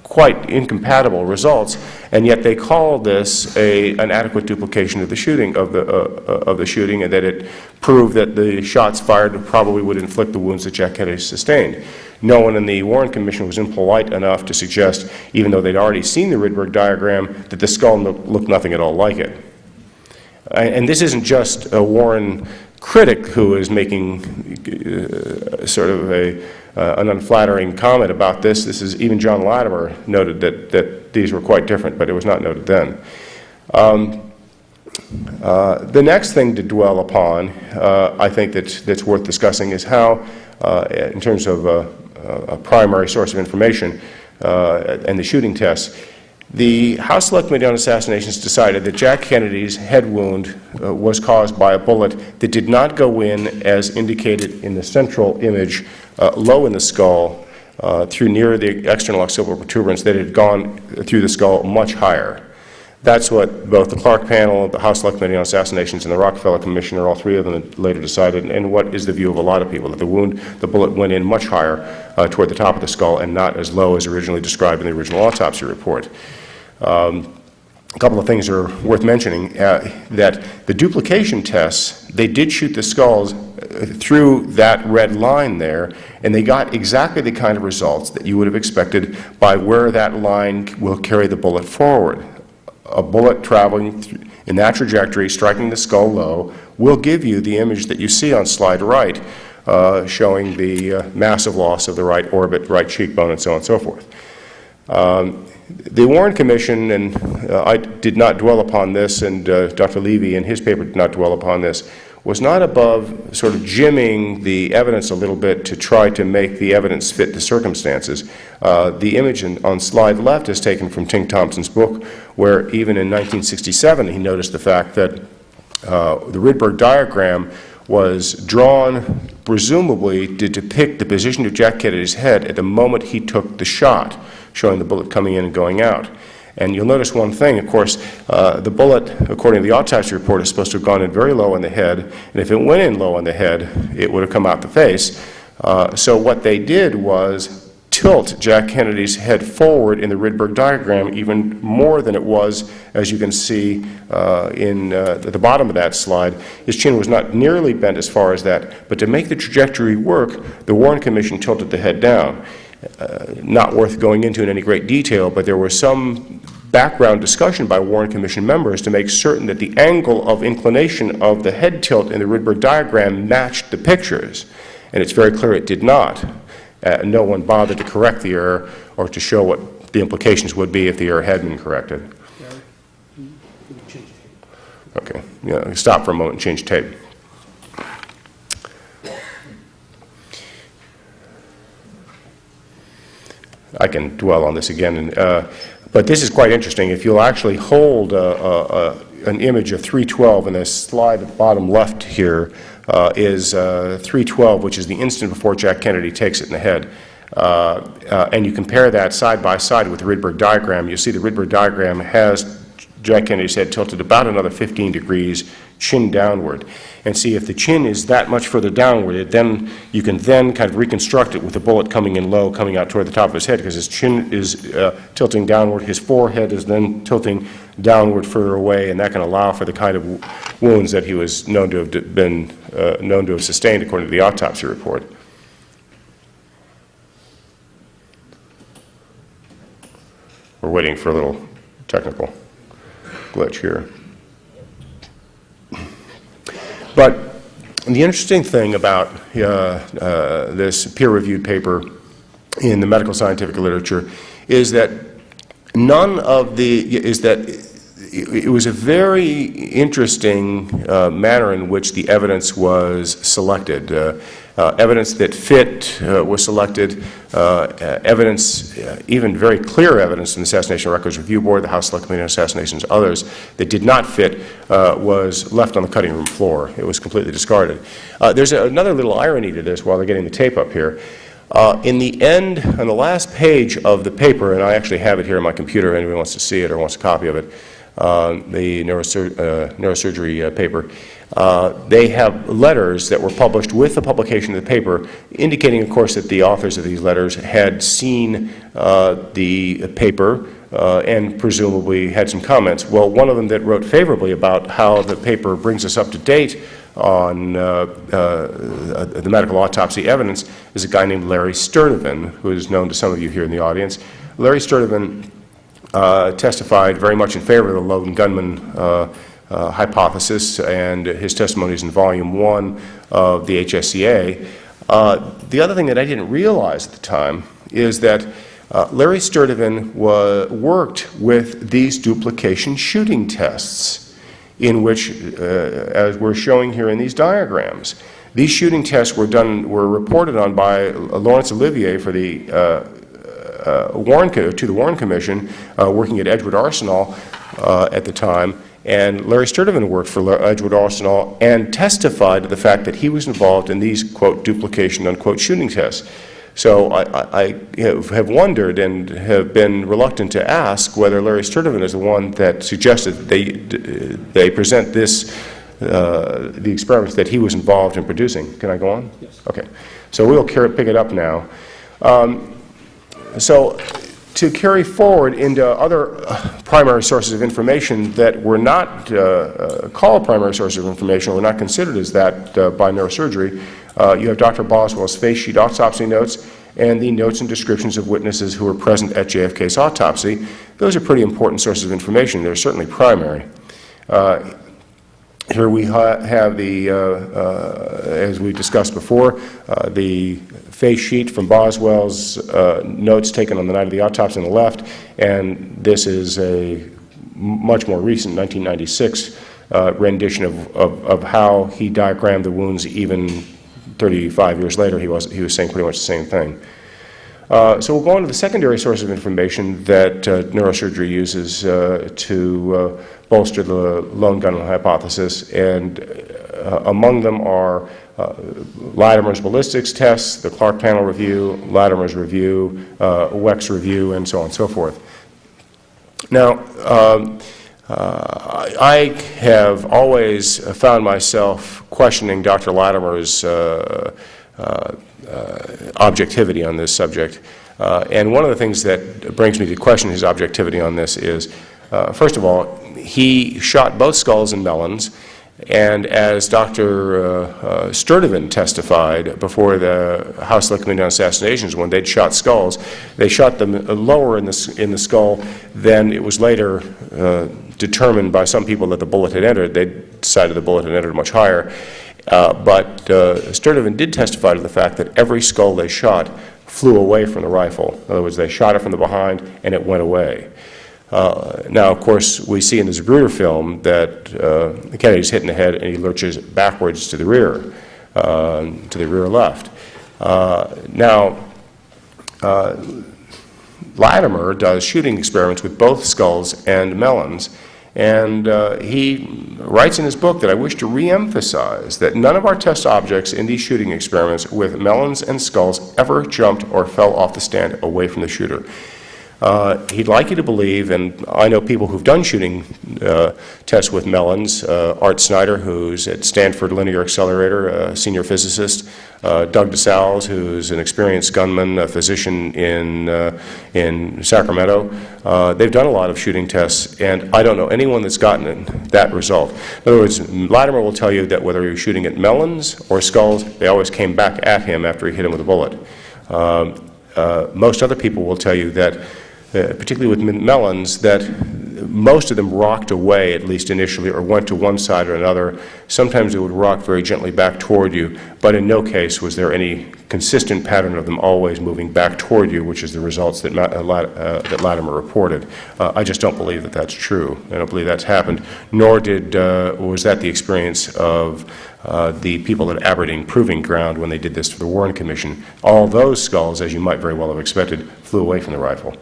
B: quite incompatible results, and yet they called this an adequate duplication of the shooting, and that it proved that the shots fired probably would inflict the wounds that Jack Kennedy sustained. No one in the Warren Commission was impolite enough to suggest, even though they'd already seen the Rydberg diagram, that the skull looked nothing at all like it. And this isn't just a Warren critic who is making sort of an unflattering comment about this. This is even John Latimer noted that these were quite different, but it was not noted then. The next thing to dwell upon, I think that's worth discussing, is how, in terms of a primary source of information and the shooting tests, the House Select Committee on Assassinations decided that Jack Kennedy's head wound was caused by a bullet that did not go in, as indicated in the central image, low in the skull, through near the external occipital protuberance, that had gone through the skull much higher. That's what both the Clark panel, the House Select Committee on Assassinations, and the Rockefeller Commissioner, all three of them later decided, and what is the view of a lot of people, that the bullet went in much higher toward the top of the skull and not as low as originally described in the original autopsy report. a couple of things are worth mentioning, that the duplication tests, they did shoot the skulls through that red line there, and they got exactly the kind of results that you would have expected by where that line will carry the bullet forward. A bullet traveling in that trajectory, striking the skull low, will give you the image that you see on slide right, showing the massive loss of the right orbit, right cheekbone, and so on and so forth. The Warren Commission, and I did not dwell upon this, and Dr. Levy in his paper did not dwell upon this, was not above sort of jimming the evidence a little bit to try to make the evidence fit the circumstances. The image on slide left is taken from Tink Thompson's book, where even in 1967 he noticed the fact that the Rydberg diagram was drawn presumably to depict the position of Jack Kennedy's head at the moment he took the shot, showing the bullet coming in and going out. And you'll notice one thing, of course, the bullet, according to the autopsy report, is supposed to have gone in very low in the head, and if it went in low in the head, it would have come out the face. So what they did was tilt Jack Kennedy's head forward in the Rydberg diagram even more than it was, as you can see at the bottom of that slide. His chin was not nearly bent as far as that, but to make the trajectory work, the Warren Commission tilted the head down. Not worth going into in any great detail, but there was some background discussion by Warren Commission members to make certain that the angle of inclination of the head tilt in the Rydberg diagram matched the pictures, and it's very clear it did not. No one bothered to correct the error or to show what the implications would be if the error had been corrected. Okay, yeah, stop for a moment and change tape. I can dwell on this again, but this is quite interesting. If you'll actually hold an image of 312, and the slide at the bottom left here is 312, which is the instant before Jack Kennedy takes it in the head, and you compare that side by side with the Rydberg diagram, you see the Rydberg diagram has Jack Kennedy's head tilted about another 15 degrees, chin downward. And see, if the chin is that much further downward, then you can then kind of reconstruct it with the bullet coming in low, coming out toward the top of his head, because his chin is tilting downward, his forehead is then tilting downward further away, and that can allow for the kind of wounds that he was known to have sustained, according to the autopsy report. We're waiting for a little technical glitch here. But the interesting thing about this peer-reviewed paper in the medical scientific literature is that it was a very interesting manner in which the evidence was selected. Evidence that fit was selected. Evidence, even very clear evidence in the Assassination Records Review Board, the House Select Committee on Assassinations, others, that did not fit was left on the cutting room floor. It was completely discarded. There's another little irony to this while they're getting the tape up here. In the end, on the last page of the paper, and I actually have it here on my computer if anybody wants to see it or wants a copy of it, the neurosurgery paper, they have letters that were published with the publication of the paper, indicating, of course, that the authors of these letters had seen the paper and presumably had some comments. Well, one of them that wrote favorably about how the paper brings us up to date on the medical autopsy evidence is a guy named Larry Sturdivant, who is known to some of you here in the audience. Larry Sturdivant testified very much in favor of the lone gunman hypothesis, and his testimony is in Volume 1 of the HSCA. The other thing that I didn't realize at the time is that Larry Sturdivant worked with these duplication shooting tests, in which, as we're showing here in these diagrams, these shooting tests were reported on by Laurence Olivier for the to the Warren Commission, working at Edgewood Arsenal at the time. And Larry Sturdivant worked for Edgewood Arsenal and testified to the fact that he was involved in these, quote, duplication, unquote, shooting tests. So I have wondered and have been reluctant to ask whether Larry Sturdivant is the one that suggested that they present this, the experiments that he was involved in producing. Can I go on? Yes. Okay. So we'll pick it up now. So to carry forward into other primary sources of information that were not called primary sources of information, or were not considered as that by neurosurgery. You have Dr. Boswell's face sheet autopsy notes and the notes and descriptions of witnesses who were present at JFK's autopsy. Those are pretty important sources of information. They're certainly primary. Here we have the, as we discussed before, the face sheet from Boswell's notes taken on the night of the autopsy on the left, and this is a much more recent 1996 rendition of how he diagrammed the wounds. Even 35 years later, he was saying pretty much the same thing. So we'll go on to the secondary source of information that neurosurgery uses to bolster the lone gunman hypothesis, and among them are Latimer's ballistics tests, the Clark panel review, Latimer's review, Weck's review, and so on and so forth. Now, I have always found myself questioning Dr. Latimer's objectivity on this subject. And one of the things that brings me to question his objectivity on this is, first of all, he shot both skulls in melons, and as Dr. Sturtevant testified before the House Select Committee on Assassinations, when they'd shot skulls, they shot them lower in the skull than it was later determined by some people that the bullet had entered. They decided the bullet had entered much higher. But Sturtevant did testify to the fact that every skull they shot flew away from the rifle. In other words, they shot it from the behind and it went away. Now, of course, we see in the Zapruder film that Kennedy's hit in the head and he lurches backwards to the rear left. Now, Latimer does shooting experiments with both skulls and melons. And he writes in his book that I wish to re-emphasize that none of our test objects in these shooting experiments with melons and skulls ever jumped or fell off the stand away from the shooter. He'd like you to believe, and I know people who've done shooting tests with melons, Art Snyder, who's at Stanford Linear Accelerator, a senior physicist, Doug DeSales, who's an experienced gunman, a physician in Sacramento. They've done a lot of shooting tests, and I don't know anyone that's gotten that result. In other words, Latimer will tell you that whether he was shooting at melons or skulls, they always came back at him after he hit him with a bullet. Most other people will tell you that, particularly with melons, that most of them rocked away, at least initially, or went to one side or another. Sometimes it would rock very gently back toward you, but in no case was there any consistent pattern of them always moving back toward you, which is the results that Latimer reported. I just don't believe that that's true. I don't believe that's happened, nor was that the experience of the people at Aberdeen Proving Ground when they did this for the Warren Commission. All those skulls, as you might very well have expected, flew away from the rifle.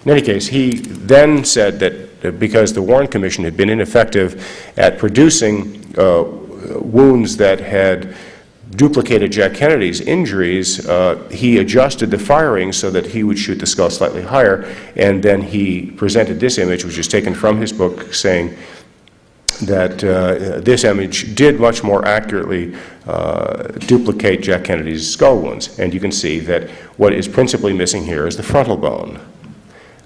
B: In any case, he then said that because the Warren Commission had been ineffective at producing wounds that had duplicated Jack Kennedy's injuries, he adjusted the firing so that he would shoot the skull slightly higher, and then he presented this image, which is taken from his book, saying that this image did much more accurately duplicate Jack Kennedy's skull wounds. And you can see that what is principally missing here is the frontal bone.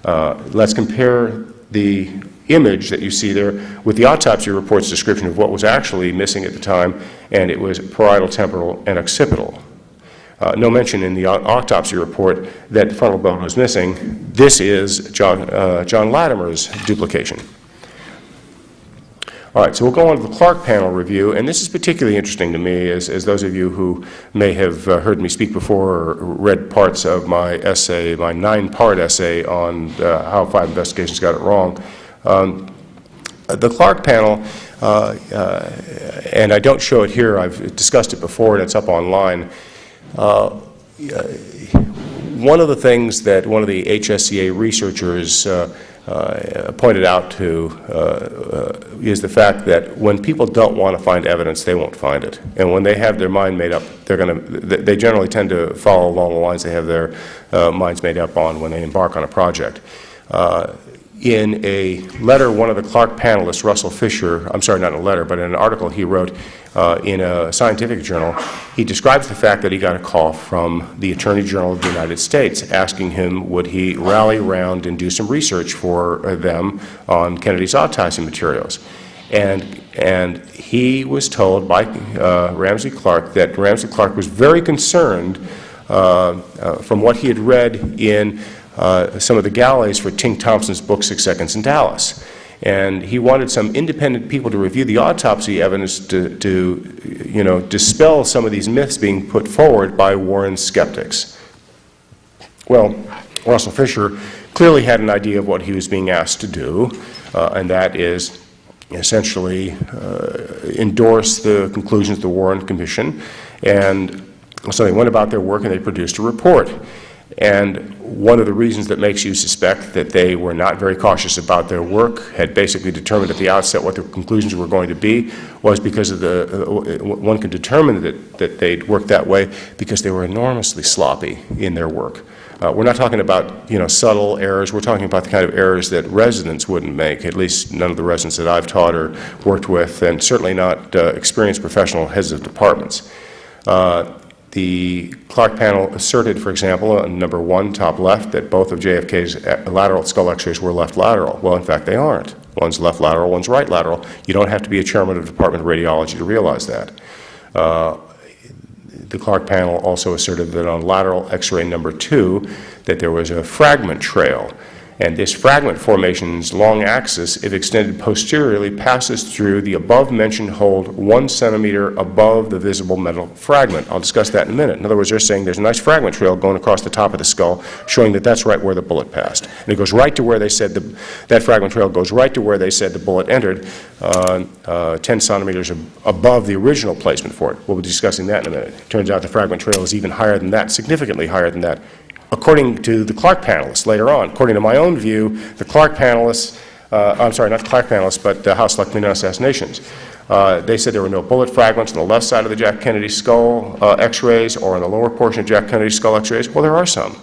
B: Let's compare the image that you see there with the autopsy report's description of what was actually missing at the time, and it was parietal, temporal, and occipital. No mention in the autopsy report that the frontal bone was missing. This is John Latimer's duplication. All right, so we'll go on to the Clark panel review, and this is particularly interesting to me, as those of you who may have heard me speak before or read parts of my essay, my 9-part essay on how 5 investigations got it wrong. The Clark panel, and I don't show it here, I've discussed it before and it's up online. One of the things that one of the HSCA researchers pointed out to is the fact that when people don't want to find evidence, they won't find it. And when they have their mind made up, they generally tend to follow along the lines they have their minds made up on when they embark on a project. In a letter, one of the Clark panelists, Russell Fisher, I'm sorry, not in a letter, but in an article he wrote in a scientific journal, he describes the fact that he got a call from the Attorney General of the United States asking him would he rally around and do some research for them on Kennedy's autopsy materials. And he was told by Ramsey Clark that Ramsey Clark was very concerned from what he had read in some of the galleys for Tink Thompson's book, 6 Seconds in Dallas. And he wanted some independent people to review the autopsy evidence to dispel some of these myths being put forward by Warren's skeptics. Well, Russell Fisher clearly had an idea of what he was being asked to do, and that is essentially endorse the conclusions of the Warren Commission. And so they went about their work and they produced a report. And one of the reasons that makes you suspect that they were not very cautious about their work, had basically determined at the outset what the conclusions were going to be, was because of one could determine that they'd worked that way because they were enormously sloppy in their work. We're not talking about, subtle errors. We're talking about the kind of errors that residents wouldn't make, at least none of the residents that I've taught or worked with, and certainly not experienced professional heads of departments. The Clark panel asserted, for example, on number 1, top left, that both of JFK's lateral skull x-rays were left lateral. Well, in fact, they aren't. One's left lateral, one's right lateral. You don't have to be a chairman of the Department of Radiology to realize that. The Clark panel also asserted that on lateral x-ray number 2 that there was a fragment trail. And this fragment formation's long axis, if extended posteriorly, passes through the above-mentioned hold 1 centimeter above the visible metal fragment. I'll discuss that in a minute. In other words, they're saying there's a nice fragment trail going across the top of the skull, showing that that's right where the bullet passed. And it goes right to where they said that fragment trail goes right to where they said the bullet entered, 10 centimeters above the original placement for it. We'll be discussing that in a minute. It turns out the fragment trail is even higher than that, significantly higher than that, according to the Clark panelists later on. According to my own view, the Clark panelists, I'm sorry, not the Clark panelists, but the House Select Committee on Assassinations, they said there were no bullet fragments on the left side of the Jack Kennedy skull x-rays or on the lower portion of Jack Kennedy's skull x-rays. Well, there are some.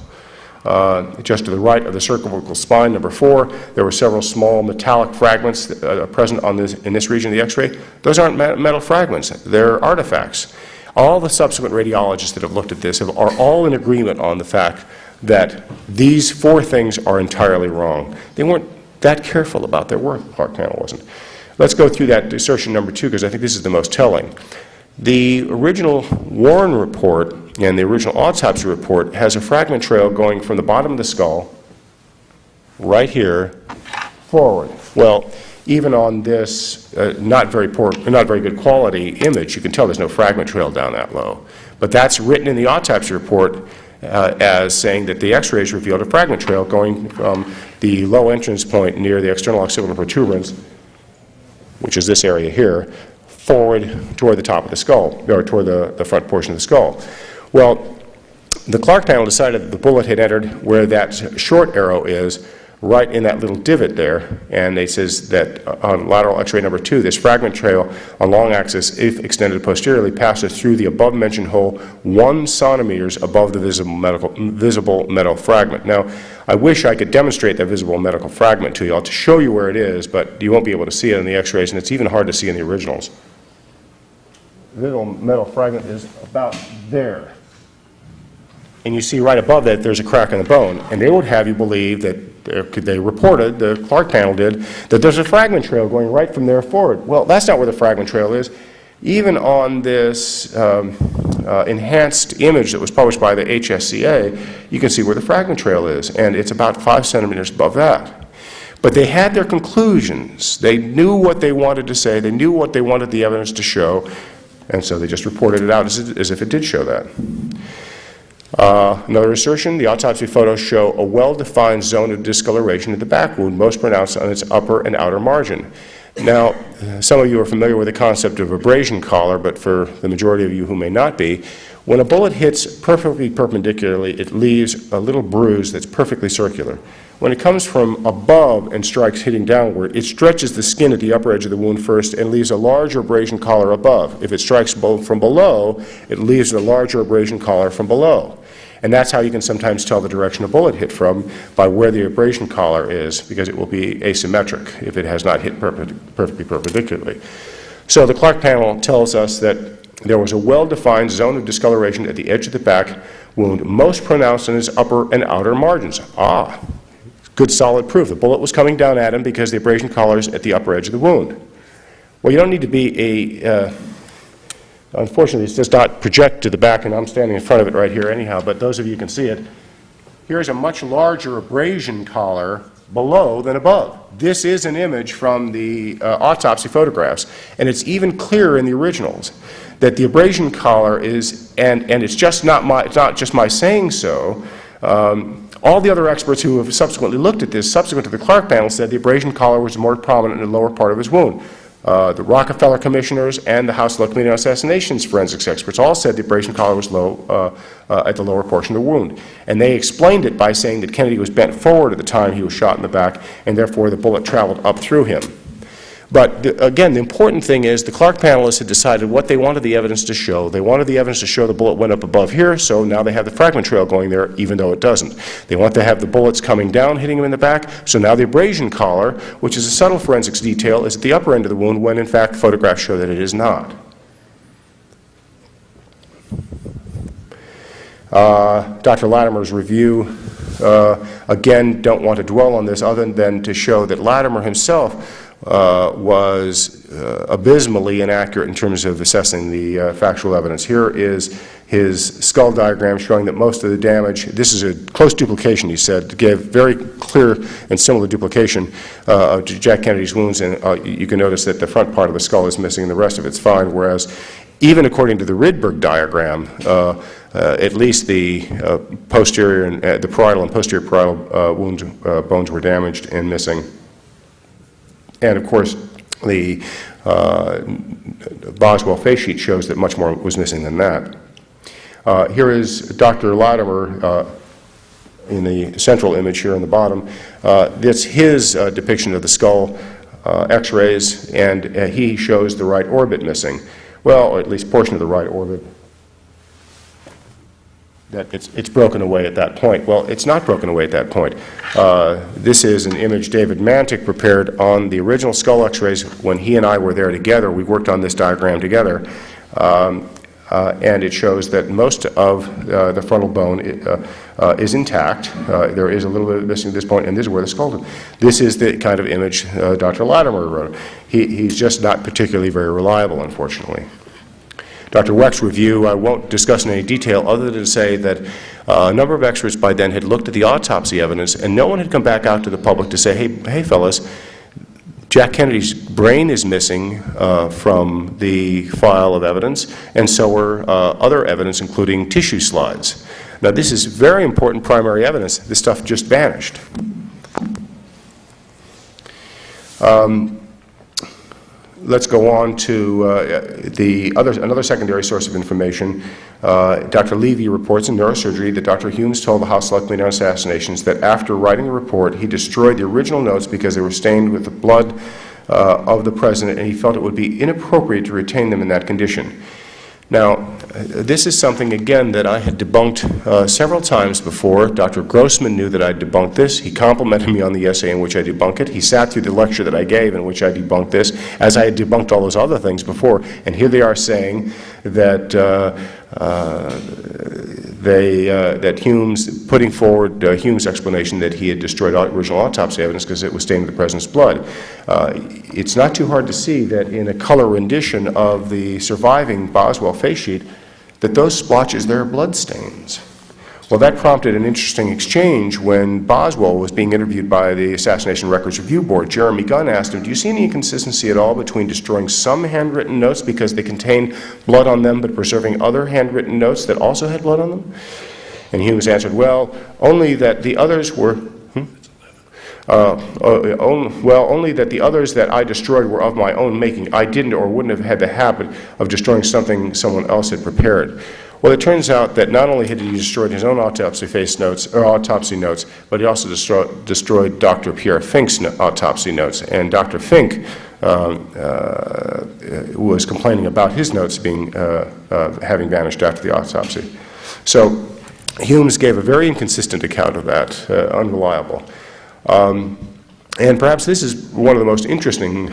B: Just to the right of the cervical spine, number 4, there were several small metallic fragments present in this region of the x-ray. Those aren't metal fragments. They're artifacts. All the subsequent radiologists that have looked at this are all in agreement on the fact that these 4 things are entirely wrong. They weren't that careful about their work, the Clark panel wasn't. Let's go through that assertion number 2, because I think this is the most telling. The original Warren report and the original autopsy report has a fragment trail going from the bottom of the skull, right here, forward. Well, even on this not very good quality image, you can tell there's no fragment trail down that low. But that's written in the autopsy report as saying that the x-rays revealed a fragment trail going from the low entrance point near the external occipital protuberance, which is this area here, forward toward the top of the skull, or toward the front portion of the skull. Well, the Clark panel decided that the bullet had entered where that short arrow is, right in that little divot there, and it says that on lateral x-ray number 2, this fragment trail on long axis, if extended posteriorly, passes through the above-mentioned hole 1 centimeters above the visible metal fragment. Now, I wish I could demonstrate that visible metal fragment to you. I'll to show you where it is, but you won't be able to see it in the x-rays, and it's even hard to see in the originals. The visible metal fragment is about there. And you see right above that there's a crack in the bone, and they would have you believe that they reported, the Clark panel did, that there's a fragment trail going right from there forward. Well, that's not where the fragment trail is. Even on this enhanced image that was published by the HSCA, you can see where the fragment trail is, and it's about 5 centimeters above that. But they had their conclusions. They knew what they wanted to say. They knew what they wanted the evidence to show, and so they just reported it out as if it did show that. Another assertion, the autopsy photos show a well-defined zone of discoloration at the back wound, most pronounced on its upper and outer margin. Now, some of you are familiar with the concept of abrasion collar, but for the majority of you who may not be, when a bullet hits perfectly perpendicularly, it leaves a little bruise that's perfectly circular. When it comes from above and strikes hitting downward, it stretches the skin at the upper edge of the wound first and leaves a larger abrasion collar above. If it strikes from below, it leaves a larger abrasion collar from below. And that's how you can sometimes tell the direction a bullet hit from, by where the abrasion collar is, because it will be asymmetric if it has not hit perfectly perpendicularly. So the Clark panel tells us that there was a well-defined zone of discoloration at the edge of the back wound, most pronounced in its upper and outer margins. Good solid proof. The bullet was coming down at him because the abrasion collar is at the upper edge of the wound. Well, you don't need to be unfortunately, it does not project to the back, and I'm standing in front of it right here anyhow, but those of you can see it. Here's a much larger abrasion collar below than above. This is an image from the autopsy photographs, and it's even clearer in the originals that the abrasion collar is, and it's just it's not just my saying so. All the other experts who have subsequently looked at this, subsequent to the Clark panel, said the abrasion collar was more prominent in the lower part of his wound. The Rockefeller commissioners and the House Select Committee on Assassinations forensics experts all said the abrasion collar was low at the lower portion of the wound. And they explained it by saying that Kennedy was bent forward at the time he was shot in the back, and therefore the bullet traveled up through him. But again, the important thing is the Clark panelists had decided what they wanted the evidence to show. They wanted the evidence to show the bullet went up above here, so now they have the fragment trail going there, even though it doesn't. They want to have the bullets coming down, hitting him in the back, so now the abrasion collar, which is a subtle forensics detail, is at the upper end of the wound, when in fact photographs show that it is not. Dr. Latimer's review, again, don't want to dwell on this other than to show that Latimer himself was abysmally inaccurate in terms of assessing the factual evidence. Here is his skull diagram showing that most of the damage, this is a close duplication, he said, gave very clear and similar duplication of Jack Kennedy's wounds, and you can notice that the front part of the skull is missing and the rest of it's fine, whereas even according to the Rydberg diagram, at least the posterior and the parietal and posterior parietal bones were damaged and missing. And of course, the Boswell face sheet shows that much more was missing than that. Here is Dr. Latimer in the central image here on the bottom. That's his depiction of the skull x-rays, and he shows the right orbit missing. Well, or at least portion of the right orbit. That it's broken away at that point. Well, it's not broken away at that point. This is an image David Mantic prepared on the original skull x-rays when he and I were there together. We worked on this diagram together. And it shows that most of the frontal bone is intact. There is a little bit missing at this point, and this is where the skull is. This is the kind of image Dr. Latimer wrote. He's just not particularly very reliable, unfortunately. Dr. Weck's review I won't discuss in any detail other than to say that a number of experts by then had looked at the autopsy evidence, and no one had come back out to the public to say, hey fellas, Jack Kennedy's brain is missing from the file of evidence, and so are other evidence, including tissue slides. Now, this is very important primary evidence. This stuff just vanished. Let's go on to another secondary source of information. Dr. Levy reports in neurosurgery that Dr. Humes told the House Select Committee on Assassinations that after writing the report, he destroyed the original notes because they were stained with the blood of the president, and he felt it would be inappropriate to retain them in that condition. Now, this is something, again, that I had debunked several times before. Dr. Grossman knew that I debunked this. He complimented me on the essay in which I debunked it. He sat through the lecture that I gave in which I debunked this, as I had debunked all those other things before. And here they are saying that that Humes, putting forward Humes' explanation that he had destroyed original autopsy evidence because it was stained with the president's blood. It's not too hard to see that in a color rendition of the surviving Boswell face sheet, that those splotches there are blood stains. Well, that prompted an interesting exchange when Boswell was being interviewed by the Assassination Records Review Board. Jeremy Gunn asked him, do you see any inconsistency at all between destroying some handwritten notes because they contain blood on them, but preserving other handwritten notes that also had blood on them? And Humes answered, well, only that the others were, only that the others that I destroyed were of my own making. I didn't or wouldn't have had the habit of destroying something someone else had prepared. Well, it turns out that not only had he destroyed his own autopsy notes, but he also destroyed Dr. Pierre Fink's autopsy notes. And Dr. Fink was complaining about his notes being having vanished after the autopsy. So Humes gave a very inconsistent account of that, unreliable. And perhaps this is one of the most interesting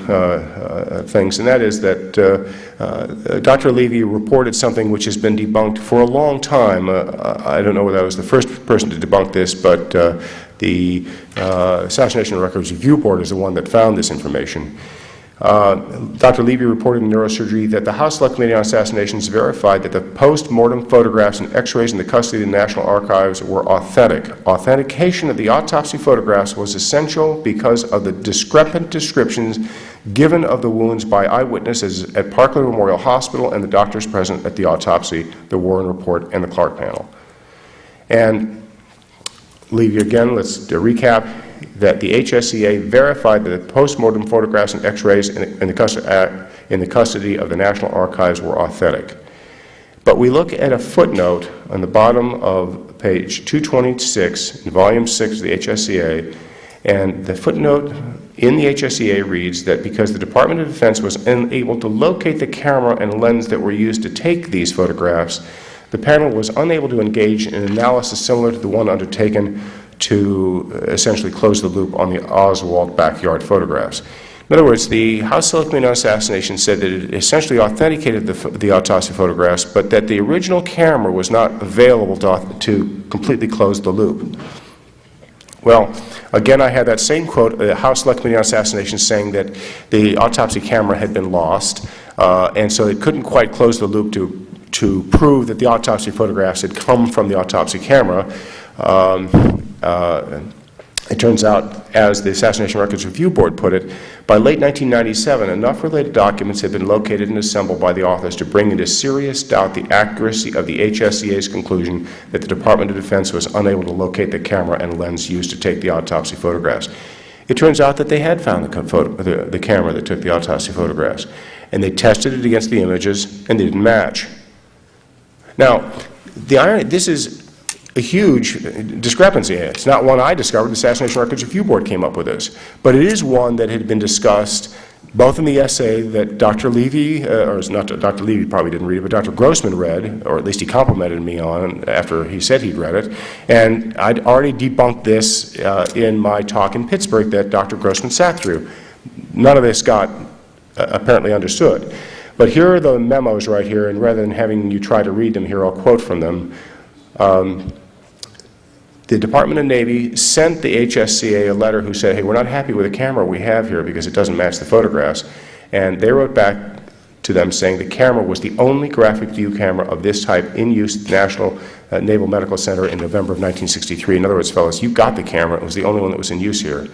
B: things, and that is that Dr. Levy reported something which has been debunked for a long time. I don't know whether I was the first person to debunk this, but the Assassination Records Review Board is the one that found this information. Dr. Levy reported in Neurosurgery that the House Select Committee on Assassinations verified that the post-mortem photographs and x-rays in the custody of the National Archives were authentic. Authentication of the autopsy photographs was essential because of the discrepant descriptions given of the wounds by eyewitnesses at Parkland Memorial Hospital and the doctors present at the autopsy, the Warren Report, and the Clark panel. And Levy, again, let's recap that the HSCA verified that the post-mortem photographs and x-rays in the custody of the National Archives were authentic. But we look at a footnote on the bottom of page 226 in volume 6 of the HSCA, and the footnote in the HSCA reads that because the Department of Defense was unable to locate the camera and lens that were used to take these photographs, the panel was unable to engage in an analysis similar to the one undertaken to essentially close the loop on the Oswald backyard photographs. In other words, the House Select Committee on Assassination said that it essentially authenticated the autopsy photographs, but that the original camera was not available to completely close the loop. Well, again, I had that same quote, the House Select Committee on Assassination saying that the autopsy camera had been lost, and so it couldn't quite close the loop to prove that the autopsy photographs had come from the autopsy camera. It turns out, as the Assassination Records Review Board put it, by late 1997, enough related documents had been located and assembled by the authors to bring into serious doubt the accuracy of the HSCA's conclusion that the Department of Defense was unable to locate the camera and lens used to take the autopsy photographs. It turns out that they had found the camera that took the autopsy photographs, and they tested it against the images, and they didn't match. Now, the irony, this is a huge discrepancy. It's not one I discovered. The Assassination Records Review Board came up with this. But it is one that had been discussed both in the essay that Dr. Levy, or not Dr. Levy probably didn't read it, but Dr. Grossman read, or at least he complimented me on after he said he'd read it. And I'd already debunked this in my talk in Pittsburgh that Dr. Grossman sat through. None of this got apparently understood. But here are the memos right here, and rather than having you try to read them here, I'll quote from them. The Department of Navy sent the HSCA a letter who said, hey, we're not happy with the camera we have here because it doesn't match the photographs. And they wrote back to them saying the camera was the only graphic view camera of this type in use at the National Naval Medical Center in November of 1963. In other words, fellas, you got the camera. It was the only one that was in use here.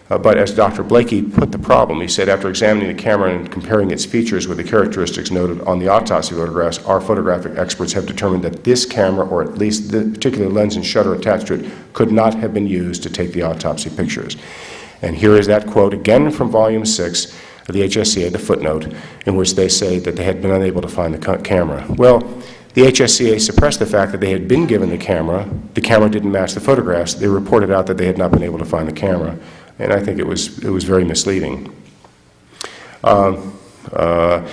B: But as Dr. Blakey put the problem, he said, after examining the camera and comparing its features with the characteristics noted on the autopsy photographs, our photographic experts have determined that this camera, or at least the particular lens and shutter attached to it, could not have been used to take the autopsy pictures. And here is that quote again from volume 6 of the HSCA, the footnote, in which they say that they had been unable to find the camera. Well, the HSCA suppressed the fact that they had been given the camera didn't match the photographs. They reported out that they had not been able to find the camera. And I think it was very misleading. Finally,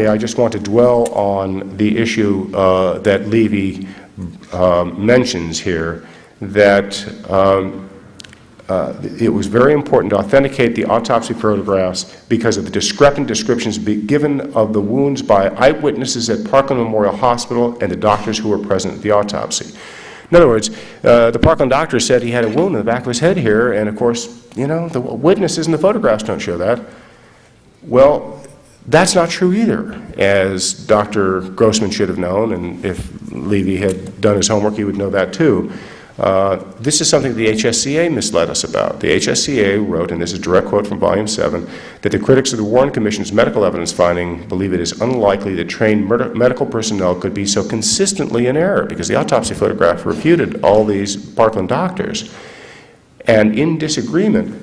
B: I just want to dwell on the issue that Levy mentions here, that it was very important to authenticate the autopsy photographs because of the discrepant descriptions given of the wounds by eyewitnesses at Parkland Memorial Hospital and the doctors who were present at the autopsy. In other words, the Parkland doctor said he had a wound in the back of his head here, and of course, you know, the witnesses in the photographs don't show that. Well, that's not true either, as Dr. Grossman should have known, and if Levy had done his homework, he would know that too. This is something the HSCA misled us about. The HSCA wrote, and this is a direct quote from Volume 7, that the critics of the Warren Commission's medical evidence finding believe it is unlikely that trained medical personnel could be so consistently in error, because the autopsy photograph refuted all these Parkland doctors. And in disagreement,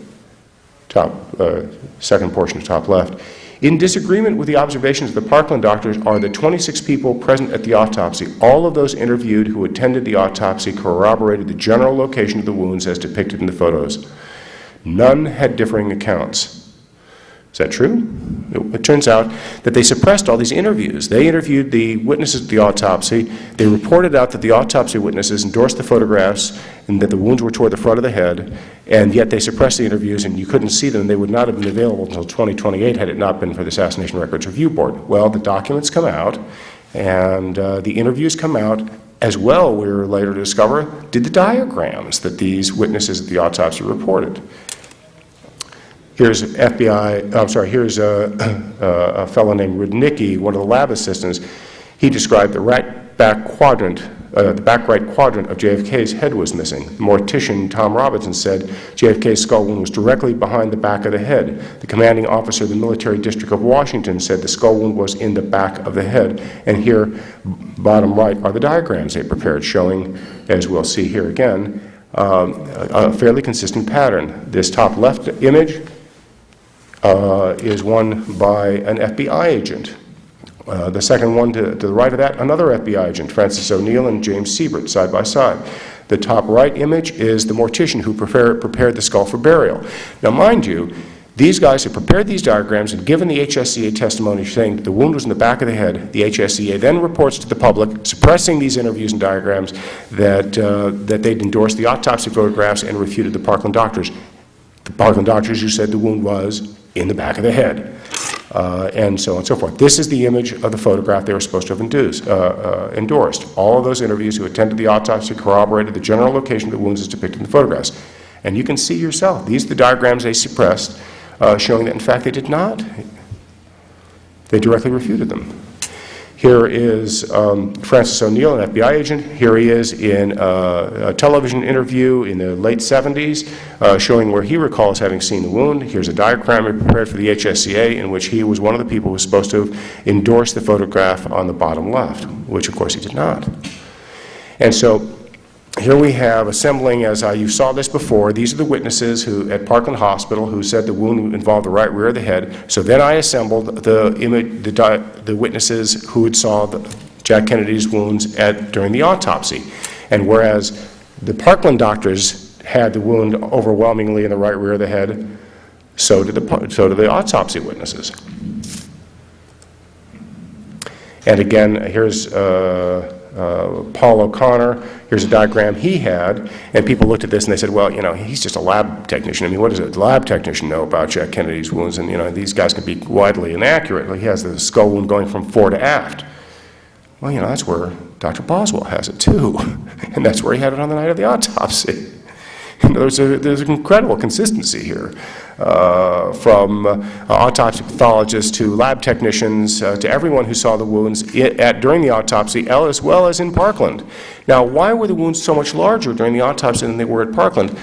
B: second portion of top left, in disagreement with the observations of the Parkland doctors are the 26 people present at the autopsy. All of those interviewed who attended the autopsy corroborated the general location of the wounds as depicted in the photos. None had differing accounts. Is that true? It turns out that they suppressed all these interviews. They interviewed the witnesses at the autopsy. They reported out that the autopsy witnesses endorsed the photographs and that the wounds were toward the front of the head, and yet they suppressed the interviews and you couldn't see them. They would not have been available until 2028 had it not been for the Assassination Records Review Board. Well, the documents come out, and the interviews come out. As well, we were later to discover, did the diagrams that these witnesses at the autopsy reported. Here's here's a fellow named Rudnicki, one of the lab assistants. He described the back right quadrant of JFK's head was missing. The mortician, Tom Robinson, said JFK's skull wound was directly behind the back of the head. The commanding officer of the military district of Washington said the skull wound was in the back of the head. And here, bottom right, are the diagrams they prepared, showing, as we'll see here again, a fairly consistent pattern. This top left image is one by an FBI agent. The second one to the right of that, another FBI agent, Francis O'Neill and James Siebert, side by side. The top right image is the mortician who prepared the skull for burial. Now, mind you, these guys have prepared these diagrams and given the HSCA testimony saying that the wound was in the back of the head. The HSCA then reports to the public, suppressing these interviews and diagrams, that they'd endorsed the autopsy photographs and refuted the Parkland doctors. The Parkland doctors who said the wound was in the back of the head. And so on and so forth. This is the image of the photograph they were supposed to have endorsed. All of those interviews who attended the autopsy corroborated the general location of the wounds as depicted in the photographs. And you can see yourself, these are the diagrams they suppressed, showing that in fact they did not. They directly refuted them. Here is Francis O'Neill, an FBI agent. Here he is in a television interview in the late 70s, showing where he recalls having seen the wound. Here's a diagram he prepared for the HSCA in which he was one of the people who was supposed to endorse the photograph on the bottom left, which of course he did not. And so here we have assembling, as you saw this before, these are the witnesses who at Parkland Hospital who said the wound involved the right rear of the head. So then I assembled the witnesses who had saw Jack Kennedy's wounds during the autopsy. And whereas the Parkland doctors had the wound overwhelmingly in the right rear of the head, so did the autopsy witnesses. And again, here's Paul O'Connor. Here's a diagram he had, and people looked at this and they said, well, you know, he's just a lab technician. I mean, what does a lab technician know about Jack Kennedy's wounds? And, you know, these guys can be widely inaccurate. He has the skull wound going from fore to aft. Well, you know, that's where Dr. Boswell has it, too. And that's where he had it on the night of the autopsy. There's an incredible consistency here, from autopsy pathologists to lab technicians to everyone who saw the wounds during the autopsy, as well as in Parkland. Now, why were the wounds so much larger during the autopsy than they were at Parkland?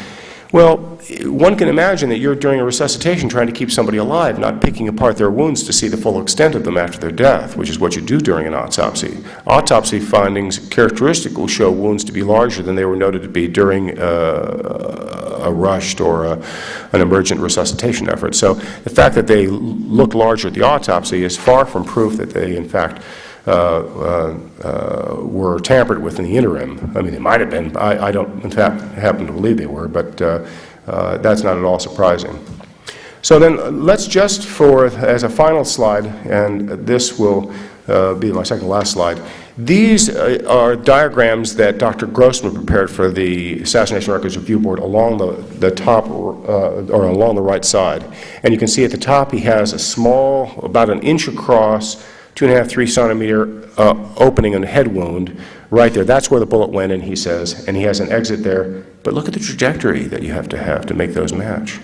B: Well, one can imagine that you're during a resuscitation trying to keep somebody alive, not picking apart their wounds to see the full extent of them after their death, which is what you do during an autopsy. Autopsy findings characteristically show wounds to be larger than they were noted to be during a rushed or an emergent resuscitation effort. So the fact that they look larger at the autopsy is far from proof that they, in fact, were tampered with in the interim. I mean, they might have been. I don't, in fact, happen to believe they were, but that's not at all surprising. So then let's just, as a final slide, and this will be my second to last slide, these are diagrams that Dr. Grossman prepared for the Assassination Records Review Board along the top, or along the right side. And you can see at the top he has a small, about an inch across, 2.5, 3 centimeter opening in the head wound right there. That's where the bullet went in, he says, and he has an exit there. But look at the trajectory that you have to make those match.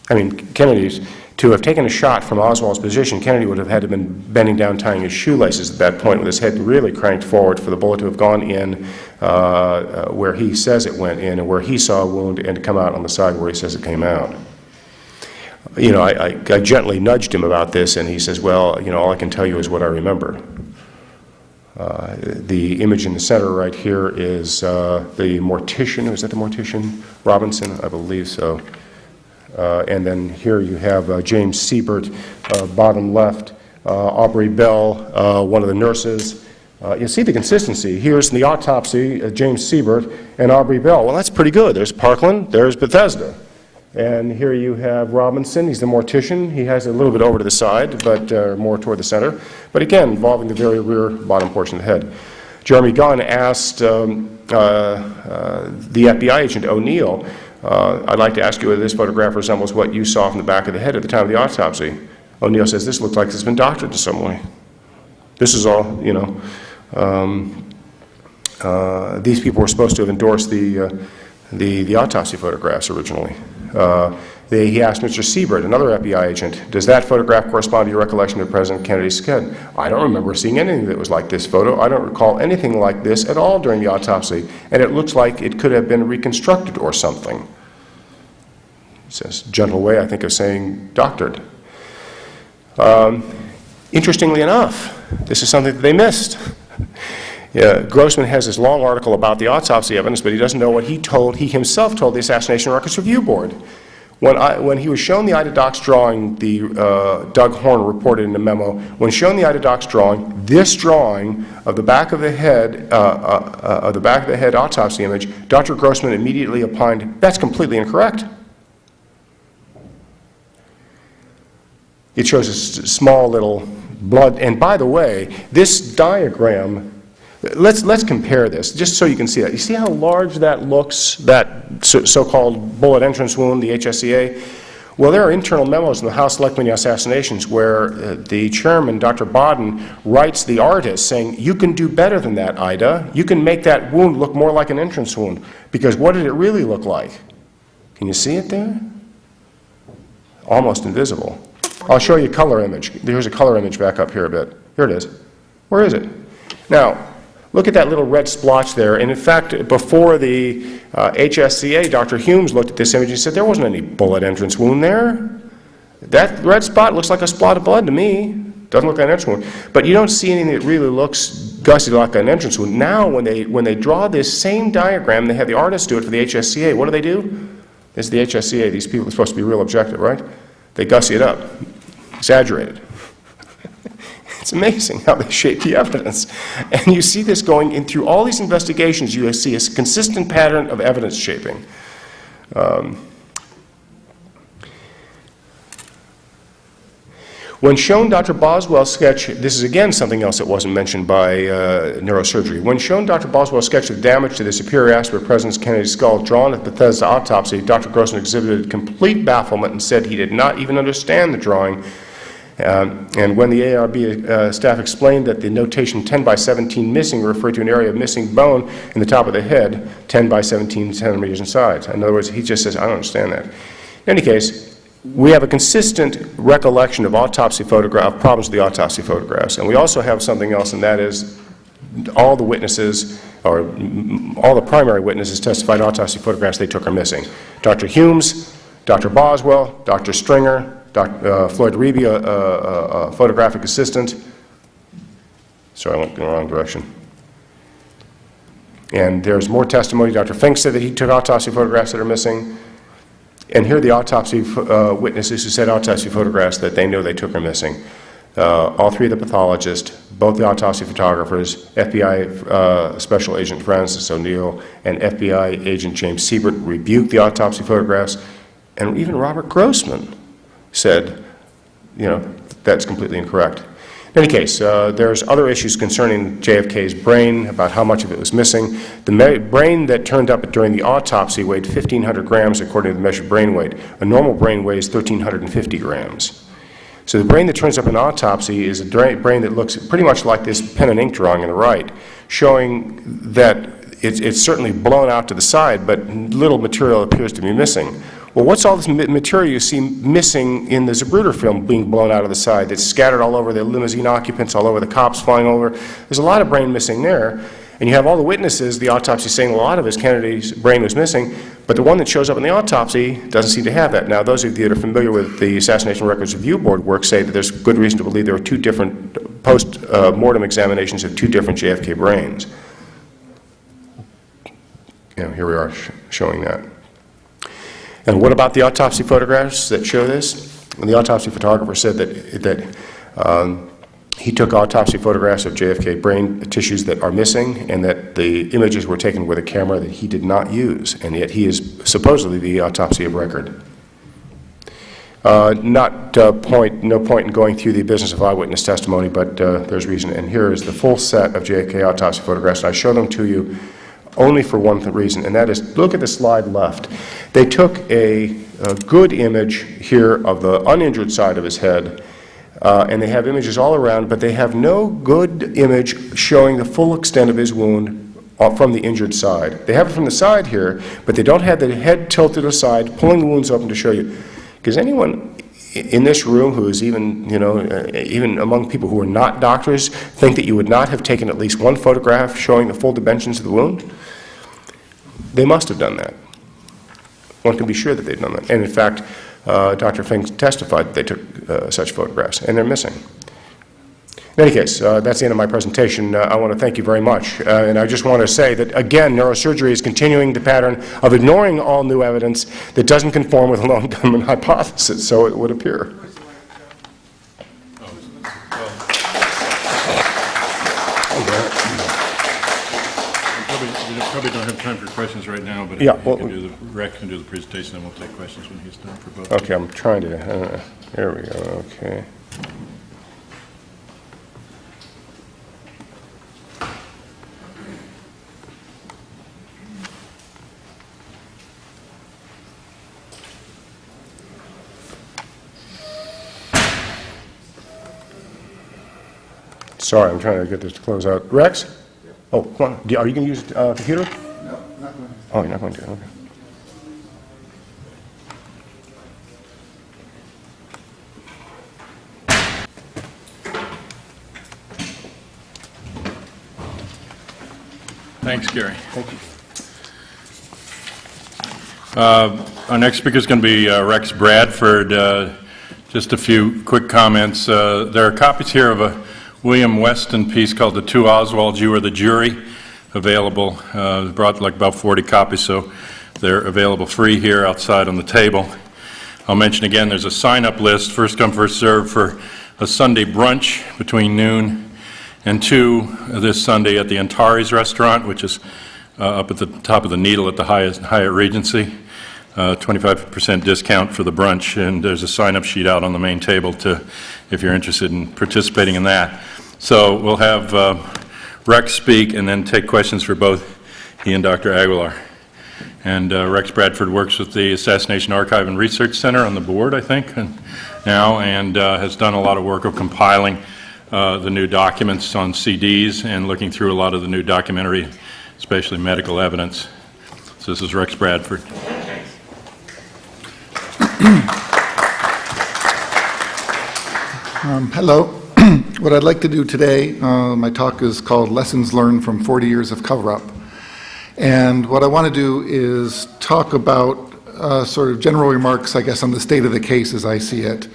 B: I mean, Kennedy's, to have taken a shot from Oswald's position, Kennedy would have had to have been bending down, tying his shoelaces at that point with his head really cranked forward for the bullet to have gone in where he says it went in and where he saw a wound and to come out on the side where he says it came out. You know, I gently nudged him about this, and he says, well, you know, all I can tell you is what I remember. The image in the center right here is the mortician. Was that the mortician? Robinson, I believe so. And then here you have James Siebert, bottom left, Aubrey Bell, one of the nurses. You see the consistency. Here's the autopsy, James Siebert and Aubrey Bell. Well, that's pretty good. There's Parkland, there's Bethesda. And here you have Robinson. He's the mortician. He has a little bit over to the side, but more toward the center. But again, involving the very rear bottom portion of the head. Jeremy Gunn asked the FBI agent O'Neill, I'd like to ask you whether this photograph resembles what you saw from the back of the head at the time of the autopsy. O'Neill says, this looks like it's been doctored in some way. This is all, you know, these people were supposed to have endorsed the autopsy photographs originally. He asked Mr. Siebert, another FBI agent, does that photograph correspond to your recollection of President Kennedy's head? I don't remember seeing anything that was like this photo. I don't recall anything like this at all during the autopsy, and it looks like it could have been reconstructed or something. It's a gentle way, I think, of saying doctored. Interestingly enough, this is something that they missed. Grossman has this long article about the autopsy evidence, but he doesn't know what he himself told the Assassination Records Review Board. When he was shown the Ida-Dox drawing, Doug Horn reported in the memo, when shown the Ida-Dox drawing, this drawing of the back of the head, autopsy image, Dr. Grossman immediately opined, that's completely incorrect. It shows a small little blood, and by the way, this diagram, let's compare this, just so you can see that. You see how large that looks, that so-called bullet entrance wound, the HSCA? Well, there are internal memos in the House Select Committee on Assassinations where the chairman, Dr. Bodden, writes the artist saying, you can do better than that, Ida. You can make that wound look more like an entrance wound. Because what did it really look like? Can you see it there? Almost invisible. I'll show you a color image. Here's a color image back up here a bit. Here it is. Where is it? Now, look at that little red splotch there. And in fact, before the HSCA, Dr. Humes looked at this image and said there wasn't any bullet entrance wound there. That red spot looks like a spot of blood to me. Doesn't look like an entrance wound. But you don't see anything that really looks gussy like an entrance wound. Now, when they draw this same diagram, they have the artist do it for the HSCA. What do? This is the HSCA. These people are supposed to be real objective, right? They gussy it up, exaggerate it. It's amazing how they shape the evidence. And you see this going in through all these investigations, you see a consistent pattern of evidence shaping. When shown Dr. Boswell's sketch, this is again something else that wasn't mentioned by neurosurgery. When shown Dr. Boswell's sketch of damage to the superior aspect of President Kennedy's skull drawn at the Bethesda autopsy, Dr. Grossman exhibited complete bafflement and said he did not even understand the drawing. And when the ARB staff explained that the notation 10 by 17 missing referred to an area of missing bone in the top of the head, 10 by 17 centimeters in size. In other words, he just says, I don't understand that. In any case, we have a consistent recollection of autopsy photograph, problems with the autopsy photographs. And we also have something else, and that is all the witnesses, or all the primary witnesses testified autopsy photographs they took are missing. Dr. Humes, Dr. Boswell, Dr. Stringer, Floyd Reeby, a photographic assistant. Sorry, I went in the wrong direction. And there's more testimony. Dr. Fink said that he took autopsy photographs that are missing. And here are the autopsy witnesses who said autopsy photographs that they know they took are missing. All three of the pathologists, both the autopsy photographers, FBI Special Agent Francis O'Neill and FBI Agent James Siebert rebuked the autopsy photographs, and even Robert Grossman said, you know, that's completely incorrect. In any case, there's other issues concerning JFK's brain, about how much of it was missing. The brain that turned up during the autopsy weighed 1,500 grams according to the measured brain weight. A normal brain weighs 1,350 grams. So the brain that turns up in autopsy is a brain that looks pretty much like this pen and ink drawing on the right, showing that it's certainly blown out to the side, but little material appears to be missing. Well, what's all this material you see missing in the Zapruder film being blown out of the side that's scattered all over the limousine occupants, all over the cops flying over? There's a lot of brain missing there. And you have all the witnesses, the autopsy saying a lot of his Kennedy's brain was missing, but the one that shows up in the autopsy doesn't seem to have that. Now, those of you that are familiar with the Assassination Records Review Board work say that there's good reason to believe there are two different post-mortem examinations of two different JFK brains. Here we are showing that. And what about the autopsy photographs that show this? And the autopsy photographer said that he took autopsy photographs of JFK brain tissues that are missing, and that the images were taken with a camera that he did not use, and yet he is supposedly the autopsy of record. No point in going through the business of eyewitness testimony, but there's reason. And here is the full set of JFK autopsy photographs. And I show them to you only for one reason, and that is, look at the slide left. They took a good image here of the uninjured side of his head, and they have images all around, but they have no good image showing the full extent of his wound from the injured side. They have it from the side here, but they don't have the head tilted aside, pulling the wounds open to show you. Because anyone in this room who is even, even among people who are not doctors, think that you would not have taken at least one photograph showing the full dimensions of the wound? They must have done that. One can be sure that they've done that. And in fact, Dr. Fink testified that they took such photographs, and they're missing. In any case, that's the end of my presentation. I want to thank you very much. And I just want to say that, again, neurosurgery is continuing the pattern of ignoring all new evidence that doesn't conform with a lone gunman hypothesis, so it would appear.
A: We probably don't have time for questions right now, but
B: Yeah,
A: Rex can do the presentation, and we'll take questions when he's done for both.
B: Okay, I'm trying to, there we go, okay. Sorry, I'm trying to get this to close out. Rex? Oh, come on. Are you going to use a computer?
D: No, not going to.
B: Oh, you're not going to? Okay.
A: Thanks, Gary.
B: Thank you.
A: Our next speaker is going to be Rex Bradford. Just a few quick comments. There are copies here of a William Weston piece called The Two Oswalds, You Are the Jury, available. Brought like about 40 copies, so they're available free here outside on the table. I'll mention again, there's a sign-up list, first come, first served, for a Sunday brunch between noon and 2 this Sunday at the Antares restaurant, which is up at the top of the Needle at the Hyatt Regency. 25% discount for the brunch, and there's a sign-up sheet out on the main table if you're interested in participating in that. So we'll have Rex speak and then take questions for both he and Dr. Aguilar. And Rex Bradford works with the Assassination Archive and Research Center on the board, I think, now, and has done a lot of work of compiling the new documents on CDs and looking through a lot of the new documentary, especially medical evidence. So this is Rex Bradford.
D: Hello. What I'd like to do today, my talk is called Lessons Learned from 40 Years of Cover-Up. And what I want to do is talk about sort of general remarks, I guess, on the state of the case as I see it,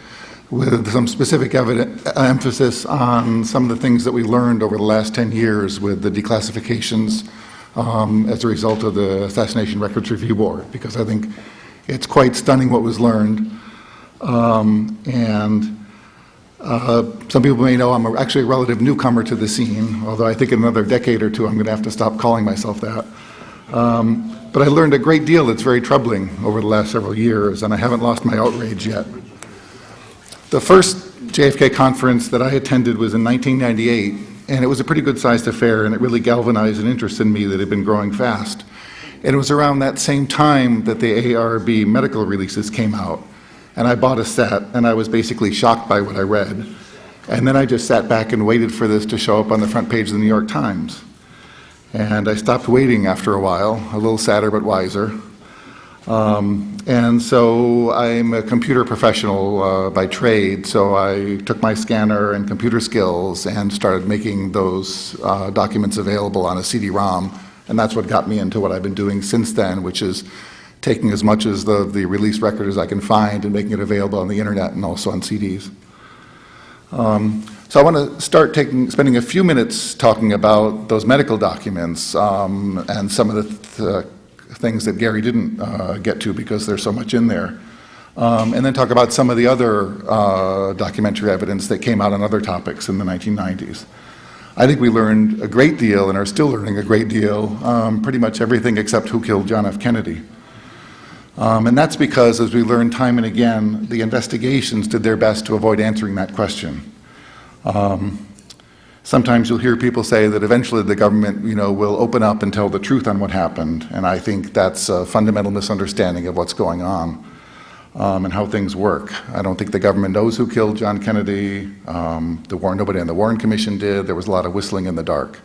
D: with some specific emphasis on some of the things that we learned over the last 10 years with the declassifications as a result of the Assassination Records Review Board, because I think it's quite stunning what was learned. Some people may know I'm actually a relative newcomer to the scene, although I think in another decade or two I'm going to have to stop calling myself that. But I learned a great deal that's very troubling over the last several years, and I haven't lost my outrage yet. The first JFK conference that I attended was in 1998, and it was a pretty good-sized affair, and it really galvanized an interest in me that had been growing fast. And it was around that same time that the ARB medical releases came out. And I bought a set, and I was basically shocked by what I read. And then I just sat back and waited for this to show up on the front page of the New York Times. And I stopped waiting after a while, a little sadder but wiser. And so I'm a computer professional by trade, so I took my scanner and computer skills and started making those documents available on a CD-ROM. And that's what got me into what I've been doing since then, which is taking as much as the release record as I can find and making it available on the internet and also on CDs. So I want to start spending a few minutes talking about those medical documents and some of the things that Gary didn't get to because there's so much in there. And then talk about some of the other documentary evidence that came out on other topics in the 1990s. I think we learned a great deal and are still learning a great deal, pretty much everything except who killed John F. Kennedy. And that's because, as we learned time and again, the investigations did their best to avoid answering that question. Sometimes you'll hear people say that eventually the government, will open up and tell the truth on what happened, and I think that's a fundamental misunderstanding of what's going on and how things work. I don't think the government knows who killed John Kennedy. Nobody on the Warren Commission did. There was a lot of whistling in the dark.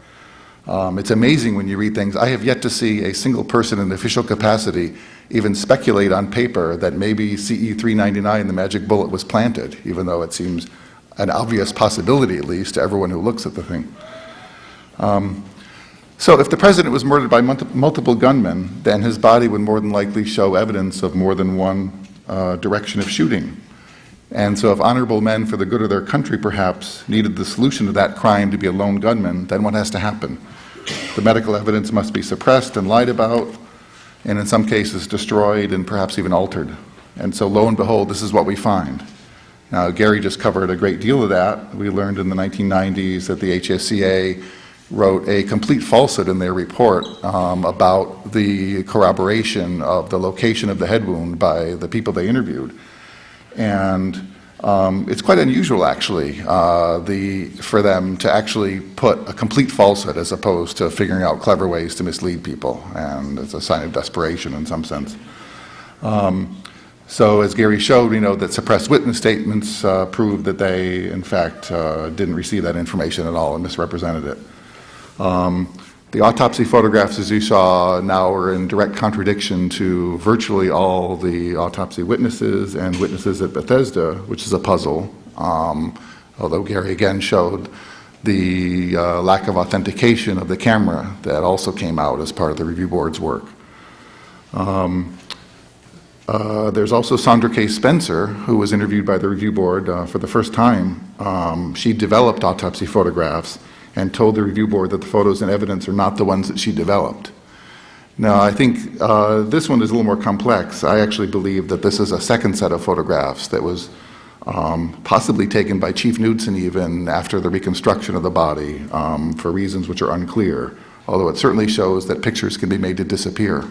D: It's amazing when you read things. I have yet to see a single person in official capacity even speculate on paper that maybe CE 399, the magic bullet, was planted, even though it seems an obvious possibility, at least, to everyone who looks at the thing. So if the president was murdered by multiple gunmen, then his body would more than likely show evidence of more than one direction of shooting. And so if honorable men for the good of their country, perhaps, needed the solution to that crime to be a lone gunman, then what has to happen? The medical evidence must be suppressed and lied about, and in some cases destroyed and perhaps even altered. And so lo and behold, this is what we find. Now, Gary just covered a great deal of that. We learned in the 1990s that the HSCA wrote a complete falsehood in their report about the corroboration of the location of the head wound by the people they interviewed. And it's quite unusual, actually, for them to actually put a complete falsehood as opposed to figuring out clever ways to mislead people. And it's a sign of desperation in some sense. So as Gary showed, that suppressed witness statements proved that they, in fact, didn't receive that information at all and misrepresented it. The autopsy photographs, as you saw, now are in direct contradiction to virtually all the autopsy witnesses and witnesses at Bethesda, which is a puzzle, although Gary again showed the lack of authentication of the camera that also came out as part of the review board's work. There's also Sandra K. Spencer, who was interviewed by the review board for the first time. She developed autopsy photographs and told the review board that the photos and evidence are not the ones that she developed. Now, I think this one is a little more complex. I actually believe that this is a second set of photographs that was possibly taken by Chief Knudsen even after the reconstruction of the body for reasons which are unclear, although it certainly shows that pictures can be made to disappear.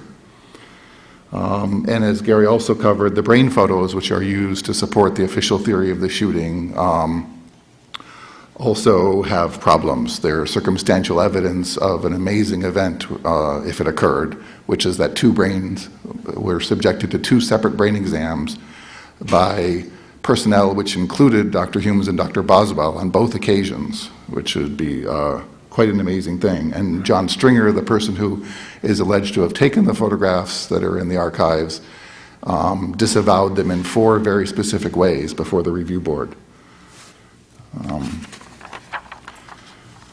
D: And as Gary also covered, the brain photos which are used to support the official theory of the shooting also have problems. They're circumstantial evidence of an amazing event if it occurred, which is that two brains were subjected to two separate brain exams by personnel which included Dr. Humes and Dr. Boswell on both occasions, which would be quite an amazing thing. And John Stringer, the person who is alleged to have taken the photographs that are in the archives, disavowed them in 4 very specific ways before the review board.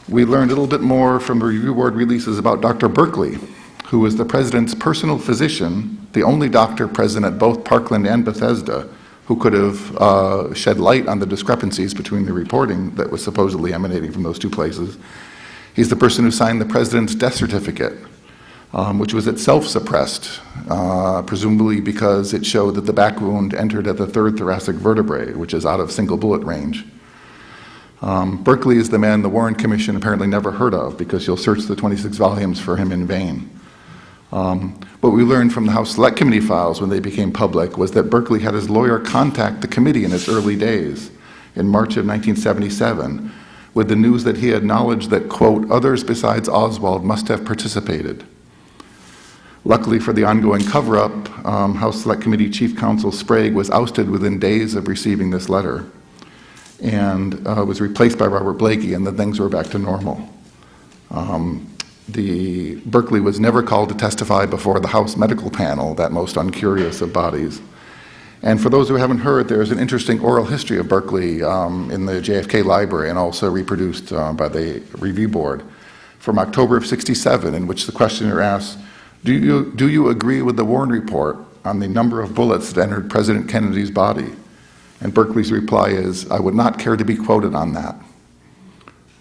D: We learned a little bit more from the review board releases about Dr. Berkeley, who was the president's personal physician, the only doctor present at both Parkland and Bethesda, who could have shed light on the discrepancies between the reporting that was supposedly emanating from those two places. He's the person who signed the president's death certificate, which was itself suppressed, presumably because it showed that the back wound entered at the 3rd thoracic vertebrae, which is out of single bullet range. Berkeley is the man the Warren Commission apparently never heard of, because you'll search the 26 volumes for him in vain. What we learned from the House Select Committee files when they became public was that Berkeley had his lawyer contact the committee in its early days, in March of 1977, with the news that he had knowledge that, quote, others besides Oswald must have participated. Luckily for the ongoing cover-up, House Select Committee Chief Counsel Sprague was ousted within days of receiving this letter, and was replaced by Robert Blakey, and then things were back to normal. Berkeley was never called to testify before the House Medical Panel, that most uncurious of bodies. And for those who haven't heard, there's an interesting oral history of Berkeley in the JFK Library, and also reproduced by the Review Board, from October of '67, in which the questioner asks, do you agree with the Warren report on the number of bullets that entered President Kennedy's body? And Berkeley's reply is, I would not care to be quoted on that.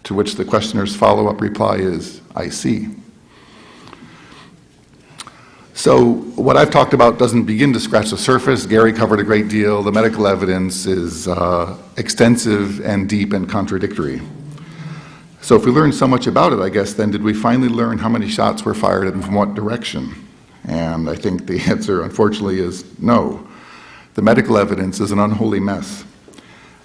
D: To which the questioner's follow-up reply is, I see. So what I've talked about doesn't begin to scratch the surface. Gary covered a great deal. The medical evidence is extensive and deep and contradictory. So if we learned so much about it, I guess, then did we finally learn how many shots were fired and from what direction? And I think the answer, unfortunately, is no. The medical evidence is an unholy mess.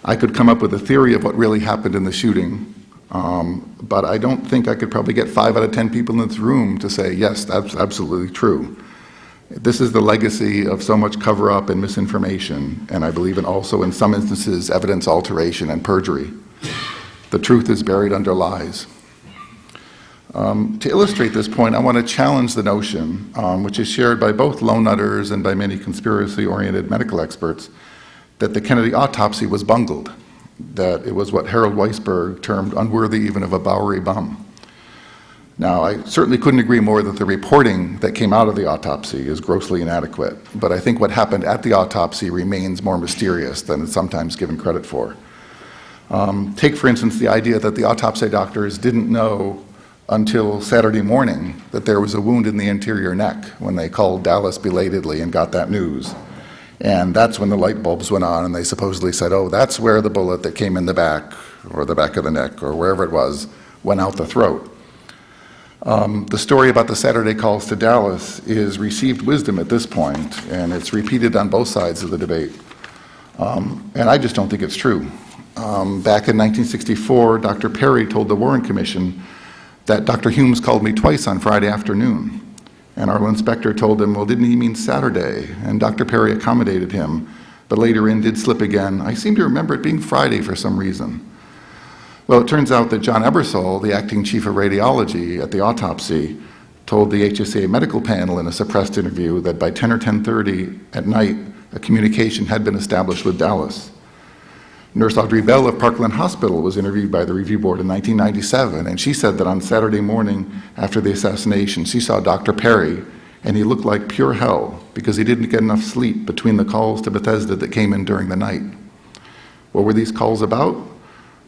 D: I could come up with a theory of what really happened in the shooting, but I don't think I could probably get 5 out of 10 people in this room to say, yes, that's absolutely true. This is the legacy of so much cover-up and misinformation, and I believe also in some instances evidence alteration and perjury. The truth is buried under lies. To illustrate this point, I want to challenge the notion, which is shared by both lone nutters and by many conspiracy-oriented medical experts, that the Kennedy autopsy was bungled, that it was what Harold Weisberg termed unworthy even of a Bowery bum. Now, I certainly couldn't agree more that the reporting that came out of the autopsy is grossly inadequate, but I think what happened at the autopsy remains more mysterious than it's sometimes given credit for. Take, for instance, the idea that the autopsy doctors didn't know until Saturday morning that there was a wound in the anterior neck when they called Dallas belatedly and got that news. And that's when the light bulbs went on and they supposedly said, oh, that's where the bullet that came in the back, or the back of the neck, or wherever it was, went out the throat. The story about the Saturday calls to Dallas is received wisdom at this point, and it's repeated on both sides of the debate. And I just don't think it's true. Back in 1964, Dr. Perry told the Warren Commission that Dr. Humes called me twice on Friday afternoon. And our inspector told him, well, didn't he mean Saturday? And Dr. Perry accommodated him, but later in did slip again. I seem to remember it being Friday for some reason. Well, it turns out that John Ebersol, the acting chief of radiology at the autopsy, told the HSA medical panel in a suppressed interview that by 10 or 10:30 at night, a communication had been established with Dallas. Nurse Audrey Bell of Parkland Hospital was interviewed by the review board in 1997, and she said that on Saturday morning after the assassination, she saw Dr. Perry, and he looked like pure hell because he didn't get enough sleep between the calls to Bethesda that came in during the night. What were these calls about?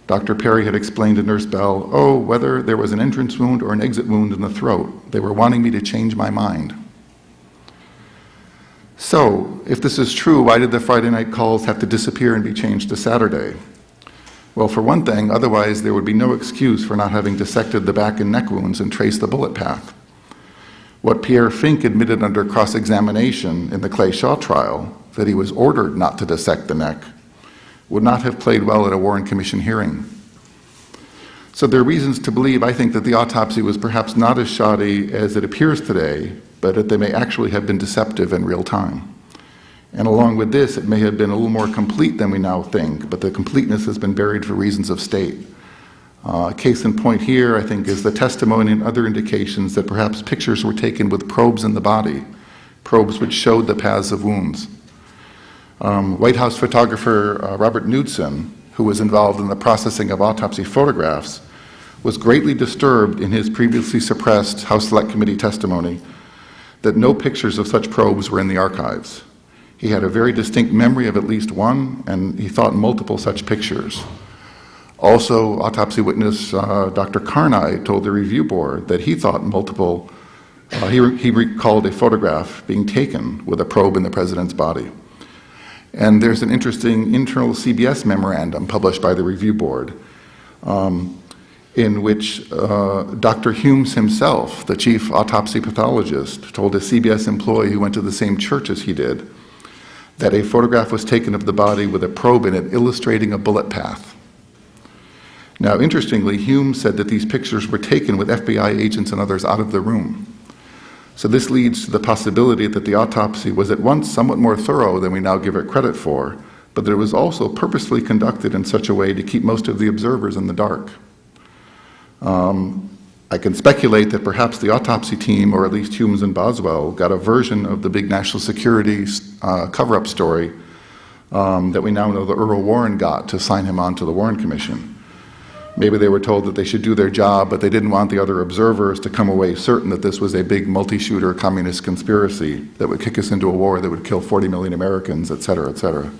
D: Dr. Perry had explained to Nurse Bell, oh, whether there was an entrance wound or an exit wound in the throat, they were wanting me to change my mind. So, if this is true, why did the Friday night calls have to disappear and be changed to Saturday? Well, for one thing, otherwise there would be no excuse for not having dissected the back and neck wounds and traced the bullet path. What Pierre Fink admitted under cross-examination in the Clay Shaw trial, that he was ordered not to dissect the neck, would not have played well at a Warren Commission hearing. So there are reasons to believe, I think, that the autopsy was perhaps not as shoddy as it appears today, but that they may actually have been deceptive in real time. And along with this, it may have been a little more complete than we now think, but the completeness has been buried for reasons of state. Case in point here, I think, is the testimony and other indications that perhaps pictures were taken with probes in the body, probes which showed the paths of wounds. White House photographer Robert Knudsen, who was involved in the processing of autopsy photographs, was greatly disturbed in his previously suppressed House Select Committee testimony that no pictures of such probes were in the archives. He had a very distinct memory of at least one, and he thought multiple such pictures. Also, autopsy witness Dr. Carney told the review board that he thought multiple, he recalled a photograph being taken with a probe in the president's body. And there's an interesting internal CBS memorandum published by the review board in which Dr. Humes himself, the chief autopsy pathologist, told a CBS employee who went to the same church as he did that a photograph was taken of the body with a probe in it illustrating a bullet path. Now, interestingly, Humes said that these pictures were taken with FBI agents and others out of the room. So this leads to the possibility that the autopsy was at once somewhat more thorough than we now give it credit for, but that it was also purposely conducted in such a way to keep most of the observers in the dark. I can speculate that perhaps the autopsy team, or at least Humes and Boswell, got a version of the big national security cover-up story that we now know that Earl Warren got to sign him on to the Warren Commission. Maybe they were told that they should do their job, but they didn't want the other observers to come away certain that this was a big multi-shooter communist conspiracy that would kick us into a war that would kill 40 million Americans, et cetera, et cetera.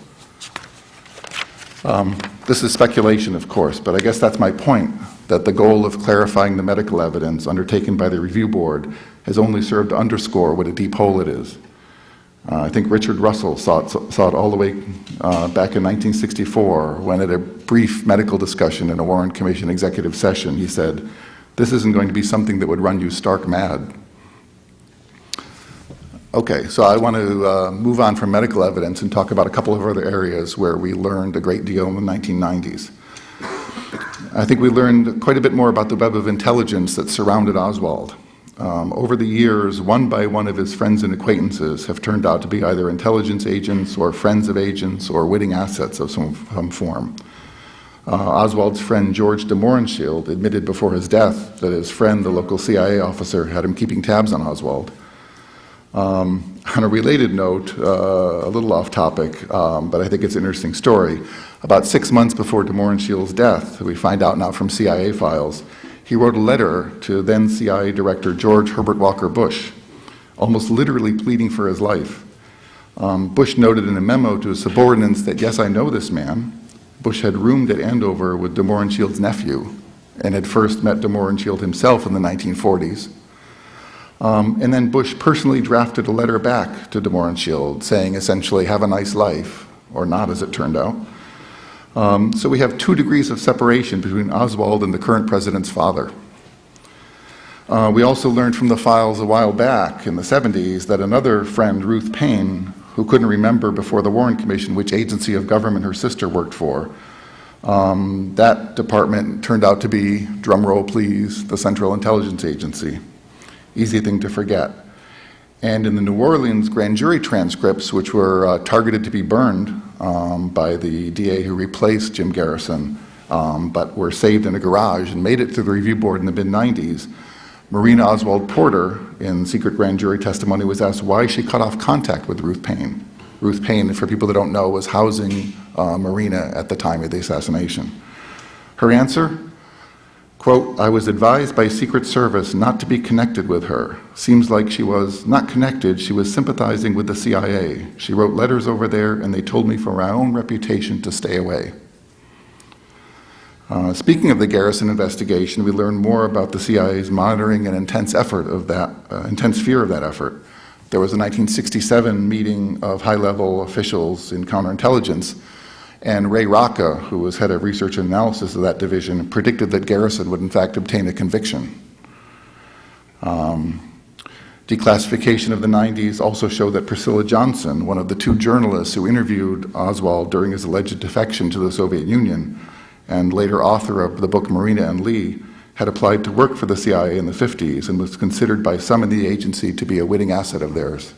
D: This is speculation, of course, but I guess that's my point, that the goal of clarifying the medical evidence undertaken by the review board has only served to underscore what a deep hole it is. I think Richard Russell saw it all the way back in 1964 when at a brief medical discussion in a Warren Commission executive session, he said, this isn't going to be something that would run you stark mad. Okay, so I want to move on from medical evidence and talk about a couple of other areas where we learned a great deal in the 1990s. I think we learned quite a bit more about the web of intelligence that surrounded Oswald. Over the years, one by one of his friends and acquaintances have turned out to be either intelligence agents or friends of agents or witting assets of some form. Oswald's friend George de Mohrenschildt admitted before his death that his friend, the local CIA officer, had him keeping tabs on Oswald. On a related note, a little off topic, but I think it's an interesting story. About 6 months before de Mohrenschildt's death, we find out now from CIA files, he wrote a letter to then CIA Director George Herbert Walker Bush, almost literally pleading for his life. Bush noted in a memo to his subordinates that, yes, I know this man. Bush had roomed at Andover with de Mohrenschildt's nephew and had first met de Mohrenschildt himself in the 1940s. And then Bush personally drafted a letter back to de Mohrenschildt saying essentially, have a nice life, or not as it turned out. So we have 2 degrees of separation between Oswald and the current president's father. We also learned from the files a while back in the 70s that another friend, Ruth Paine, who couldn't remember before the Warren Commission which agency of government her sister worked for, that department turned out to be, drum roll please, the Central Intelligence Agency. Easy thing to forget. And in the New Orleans grand jury transcripts, which were targeted to be burned by the DA who replaced Jim Garrison, but were saved in a garage and made it to the review board in the mid-90s, Marina Oswald Porter, in secret grand jury testimony, was asked why she cut off contact with Ruth Paine. Ruth Paine, for people that don't know, was housing Marina at the time of the assassination. Her answer? Quote, I was advised by Secret Service not to be connected with her. Seems like she was not connected, she was sympathizing with the CIA. She wrote letters over there and they told me for my own reputation to stay away. Speaking of the Garrison investigation, we learned more about the CIA's monitoring and intense fear of that effort. There was a 1967 meeting of high-level officials in counterintelligence, and Ray Rocca, who was head of research and analysis of that division, predicted that Garrison would in fact obtain a conviction. Declassification of the 90s also showed that Priscilla Johnson, one of the 2 journalists who interviewed Oswald during his alleged defection to the Soviet Union, and later author of the book Marina and Lee, had applied to work for the CIA in the 50s and was considered by some in the agency to be a witting asset of theirs.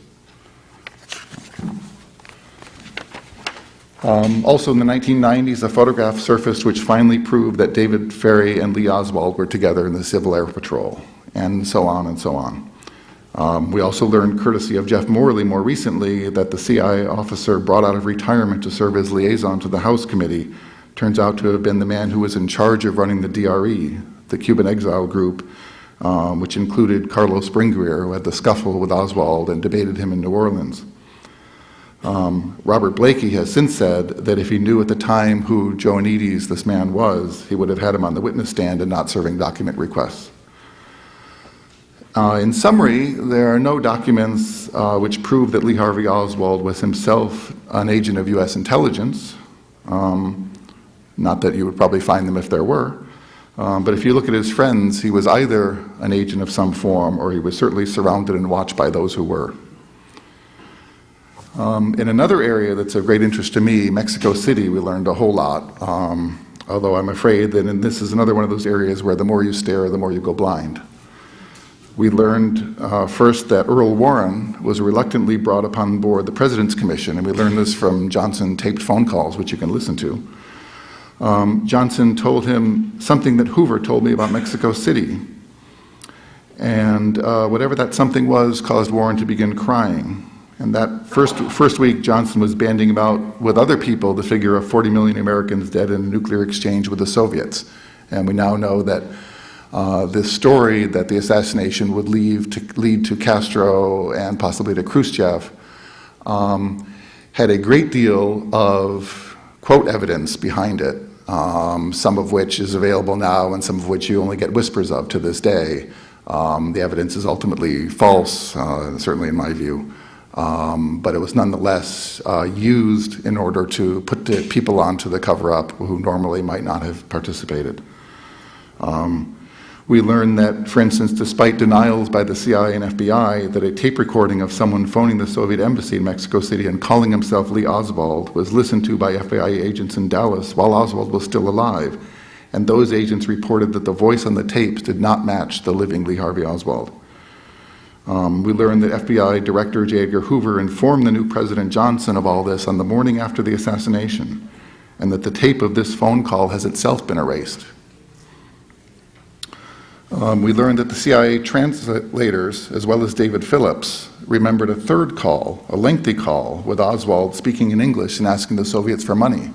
D: Also in the 1990s, a photograph surfaced which finally proved that David Ferrie and Lee Oswald were together in the Civil Air Patrol, and so on and so on. We also learned, courtesy of Jeff Morley more recently, that the CIA officer brought out of retirement to serve as liaison to the House Committee turns out to have been the man who was in charge of running the DRE, the Cuban exile group, which included Carlos Springrear, who had the scuffle with Oswald and debated him in New Orleans. Robert Blakey has since said that if he knew at the time who Joanides, this man, was, he would have had him on the witness stand and not serving document requests. In summary, there are no documents which prove that Lee Harvey Oswald was himself an agent of U.S. intelligence. Not that you would probably find them if there were. But if you look at his friends, he was either an agent of some form or he was certainly surrounded and watched by those who were. In another area that's of great interest to me, Mexico City, we learned a whole lot, although I'm afraid that this is another one of those areas where the more you stare, the more you go blind. We learned first that Earl Warren was reluctantly brought upon board the President's Commission, and we learned this from Johnson taped phone calls, which you can listen to. Johnson told him something that Hoover told me about Mexico City. And whatever that something was caused Warren to begin crying. And that first week, Johnson was banding about with other people the figure of 40 million Americans dead in a nuclear exchange with the Soviets. And we now know that this story that the assassination would lead to Castro and possibly to Khrushchev had a great deal of quote evidence behind it. Some of which is available now and some of which you only get whispers of to this day. The evidence is ultimately false, certainly in my view, but it was nonetheless used in order to put the people onto the cover-up who normally might not have participated. We learned that, for instance, despite denials by the CIA and FBI that a tape recording of someone phoning the Soviet embassy in Mexico City and calling himself Lee Oswald was listened to by FBI agents in Dallas while Oswald was still alive, and those agents reported that the voice on the tapes did not match the living Lee Harvey Oswald. We learned that FBI Director J. Edgar Hoover informed the new President Johnson of all this on the morning after the assassination, and that the tape of this phone call has itself been erased. We learned that the CIA translators, as well as David Phillips, remembered a third call, a lengthy call, with Oswald speaking in English and asking the Soviets for money.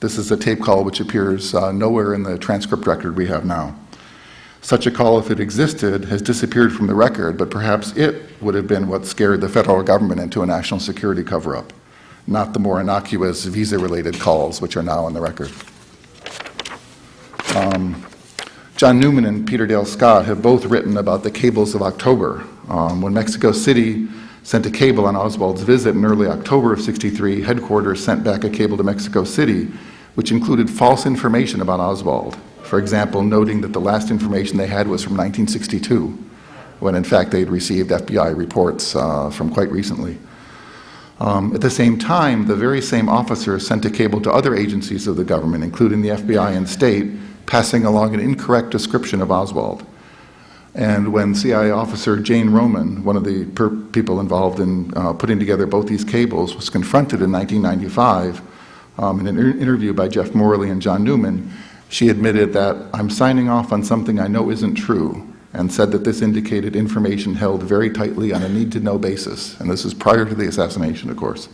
D: This is a tape call which appears nowhere in the transcript record we have now. Such a call, if it existed, has disappeared from the record, but perhaps it would have been what scared the federal government into a national security cover-up, not the more innocuous visa-related calls which are now on the record. John Newman and Peter Dale Scott have both written about the cables of October. When Mexico City sent a cable on Oswald's visit in early October of '63, headquarters sent back a cable to Mexico City, which included false information about Oswald. For example, noting that the last information they had was from 1962, when in fact they'd received FBI reports from quite recently. At the same time, the very same officers sent a cable to other agencies of the government, including the FBI and state, passing along an incorrect description of Oswald. And when CIA officer Jane Roman, one of the people involved in putting together both these cables, was confronted in 1995 in an interview by Jeff Morley and John Newman, she admitted that, "I'm signing off on something I know isn't true," and said that this indicated information held very tightly on a need-to-know basis. And this is prior to the assassination, of course.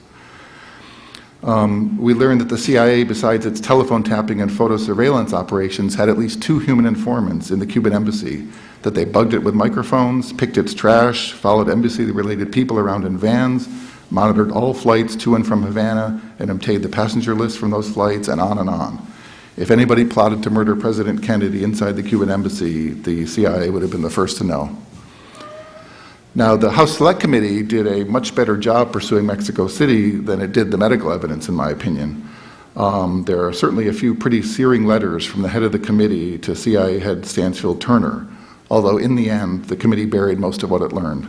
D: We learned that the CIA, besides its telephone tapping and photo surveillance operations, had at least 2 human informants in the Cuban embassy, that they bugged it with microphones, picked its trash, followed embassy-related people around in vans, monitored all flights to and from Havana, and obtained the passenger list from those flights, and on and on. If anybody plotted to murder President Kennedy inside the Cuban embassy, the CIA would have been the first to know. Now, the House Select Committee did a much better job pursuing Mexico City than it did the medical evidence, in my opinion. There are certainly a few pretty searing letters from the head of the committee to CIA head Stansfield Turner, although in the end, the committee buried most of what it learned.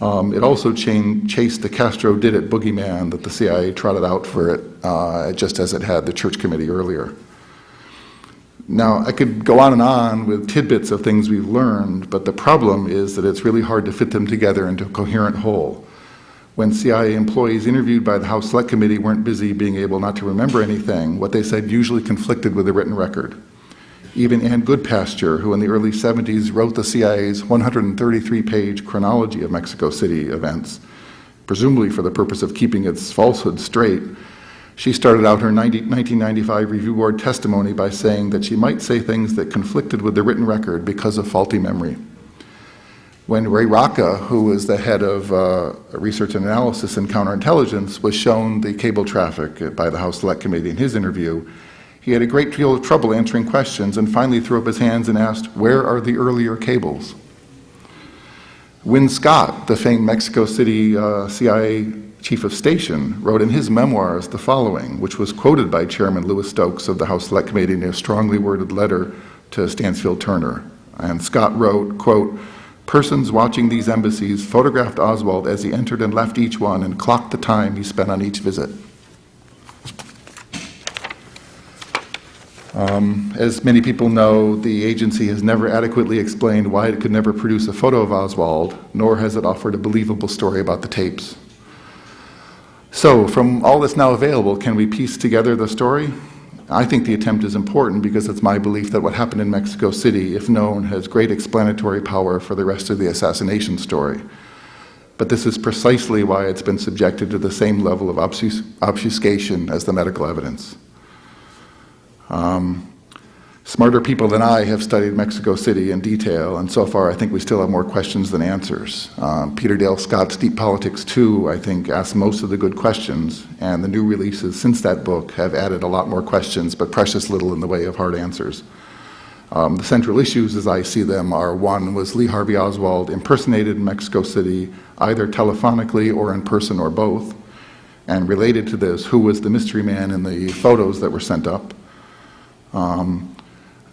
D: It also chased the Castro did it boogeyman that the CIA trotted out for it, just as it had the Church Committee earlier. Now, I could go on with tidbits of things we've learned, but the problem is that it's really hard to fit them together into a coherent whole. When CIA employees interviewed by the House Select Committee weren't busy being able not to remember anything, what they said usually conflicted with the written record. Even Ann Goodpasture, who in the early '70s wrote the CIA's 133-page chronology of Mexico City events, presumably for the purpose of keeping its falsehood straight, she started out her 1995 Review Board testimony by saying that she might say things that conflicted with the written record because of faulty memory. When Ray Rocca, who was the head of research and analysis and counterintelligence, was shown the cable traffic by the House Select Committee in his interview, he had a great deal of trouble answering questions and finally threw up his hands and asked, "Where are the earlier cables?" Win Scott, the famed Mexico City CIA chief of station, wrote in his memoirs the following, which was quoted by Chairman Lewis Stokes of the House Select Committee in a strongly worded letter to Stansfield Turner. And Scott wrote, quote, "Persons watching these embassies photographed Oswald as he entered and left each one and clocked the time he spent on each visit." As many people know, the agency has never adequately explained why it could never produce a photo of Oswald, nor has it offered a believable story about the tapes. So, from all that's now available, can we piece together the story? I think the attempt is important because it's my belief that what happened in Mexico City, if known, has great explanatory power for the rest of the assassination story. But this is precisely why it's been subjected to the same level of obfuscation as the medical evidence. Smarter people than I have studied Mexico City in detail, and so far I think we still have more questions than answers. Peter Dale Scott's Deep Politics 2, I think, asks most of the good questions, and the new releases since that book have added a lot more questions, but precious little in the way of hard answers. The central issues as I see them are, one, was Lee Harvey Oswald impersonated in Mexico City, either telephonically or in person or both? And related to this, who was the mystery man in the photos that were sent up?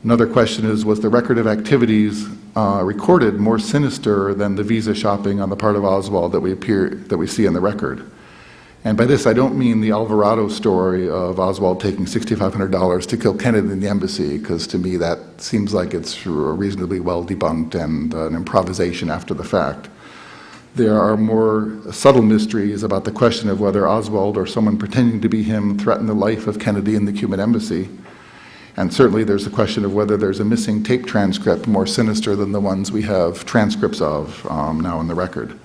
D: Another question is, was the record of activities recorded more sinister than the visa shopping on the part of Oswald that we see in the record? And by this, I don't mean the Alvarado story of Oswald taking $6,500 to kill Kennedy in the embassy, because to me that seems like it's reasonably well debunked and an improvisation after the fact. There are more subtle mysteries about the question of whether Oswald or someone pretending to be him threatened the life of Kennedy in the Cuban embassy. And certainly there's the question of whether there's a missing tape transcript more sinister than the ones we have transcripts of now in the record.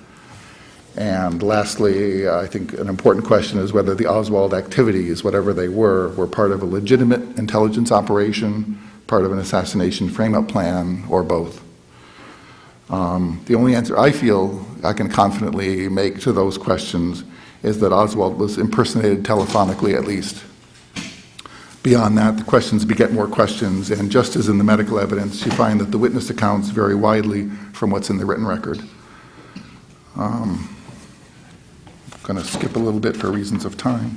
D: And lastly, I think an important question is whether the Oswald activities, whatever they were part of a legitimate intelligence operation, part of an assassination frame-up plan, or both. The only answer I feel I can confidently make to those questions is that Oswald was impersonated telephonically, at least. Beyond that, the questions beget more questions, and just as in the medical evidence, you find that the witness accounts vary widely from what's in the written record. I'm going to skip a little bit for reasons of time.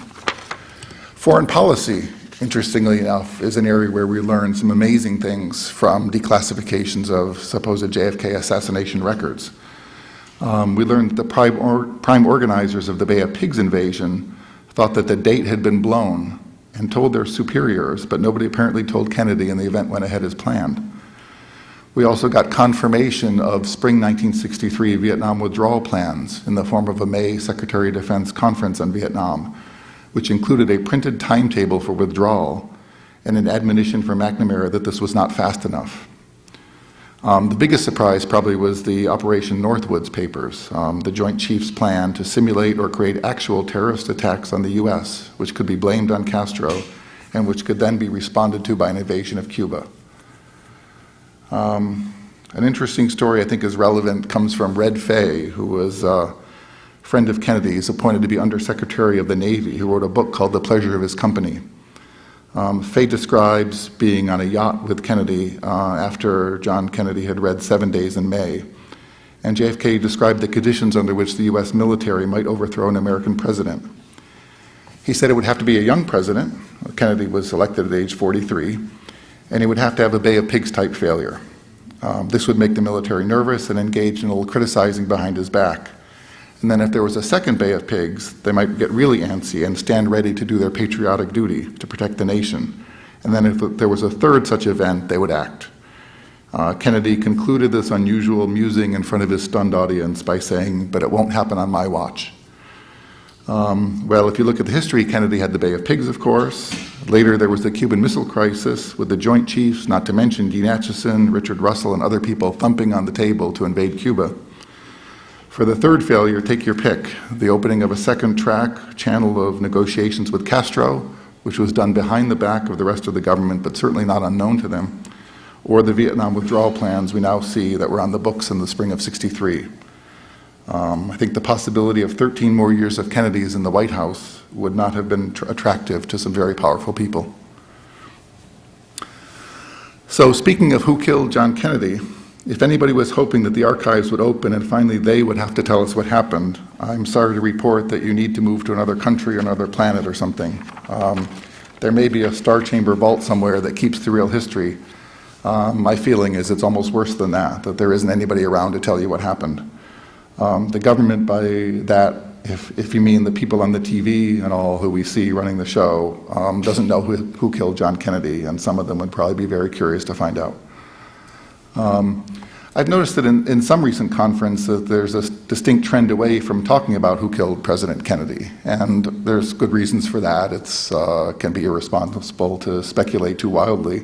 D: Foreign policy, interestingly enough, is an area where we learn some amazing things from declassifications of supposed JFK assassination records. We learned that the prime organizers of the Bay of Pigs invasion thought that the date had been blown and told their superiors, but nobody apparently told Kennedy, and the event went ahead as planned. We also got confirmation of spring 1963 Vietnam withdrawal plans in the form of a May Secretary of Defense conference on Vietnam, which included a printed timetable for withdrawal and an admonition from McNamara that this was not fast enough. The biggest surprise probably was the Operation Northwoods papers, the Joint Chiefs' plan to simulate or create actual terrorist attacks on the U.S., which could be blamed on Castro and which could then be responded to by an invasion of Cuba. An interesting story I think is relevant comes from Red Fay, who was a friend of Kennedy's, appointed to be Undersecretary of the Navy, who wrote a book called The Pleasure of His Company. Fay describes being on a yacht with Kennedy after John Kennedy had read 7 Days in May. And JFK described the conditions under which the U.S. military might overthrow an American president. He said it would have to be a young president. Kennedy was elected at age 43. And he would have to have a Bay of Pigs type failure. This would make the military nervous and engage in a little criticizing behind his back. And then if there was a second Bay of Pigs, they might get really antsy and stand ready to do their patriotic duty to protect the nation. And then if there was a third such event, they would act. Kennedy concluded this unusual musing in front of his stunned audience by saying, "But it won't happen on my watch." Well, if you look at the history, Kennedy had the Bay of Pigs, of course. Later, there was the Cuban Missile Crisis with the Joint Chiefs, not to mention Dean Acheson, Richard Russell, and other people thumping on the table to invade Cuba. For the third failure, take your pick. The opening of a second track channel of negotiations with Castro, which was done behind the back of the rest of the government, but certainly not unknown to them, or the Vietnam withdrawal plans we now see that were on the books in the spring of '63. I think the possibility of 13 more years of Kennedy's in the White House would not have been attractive to some very powerful people. So speaking of who killed John Kennedy, if anybody was hoping that the archives would open and finally they would have to tell us what happened, I'm sorry to report that you need to move to another country or another planet or something. There may be a Star Chamber vault somewhere that keeps the real history. My feeling is it's almost worse than that there isn't anybody around to tell you what happened. The government, by that, if you mean the people on the TV and all who we see running the show, doesn't know who killed John Kennedy, and some of them would probably be very curious to find out. I've noticed that in some recent conference that there's a distinct trend away from talking about who killed President Kennedy, and there's good reasons for that. It can be irresponsible to speculate too wildly.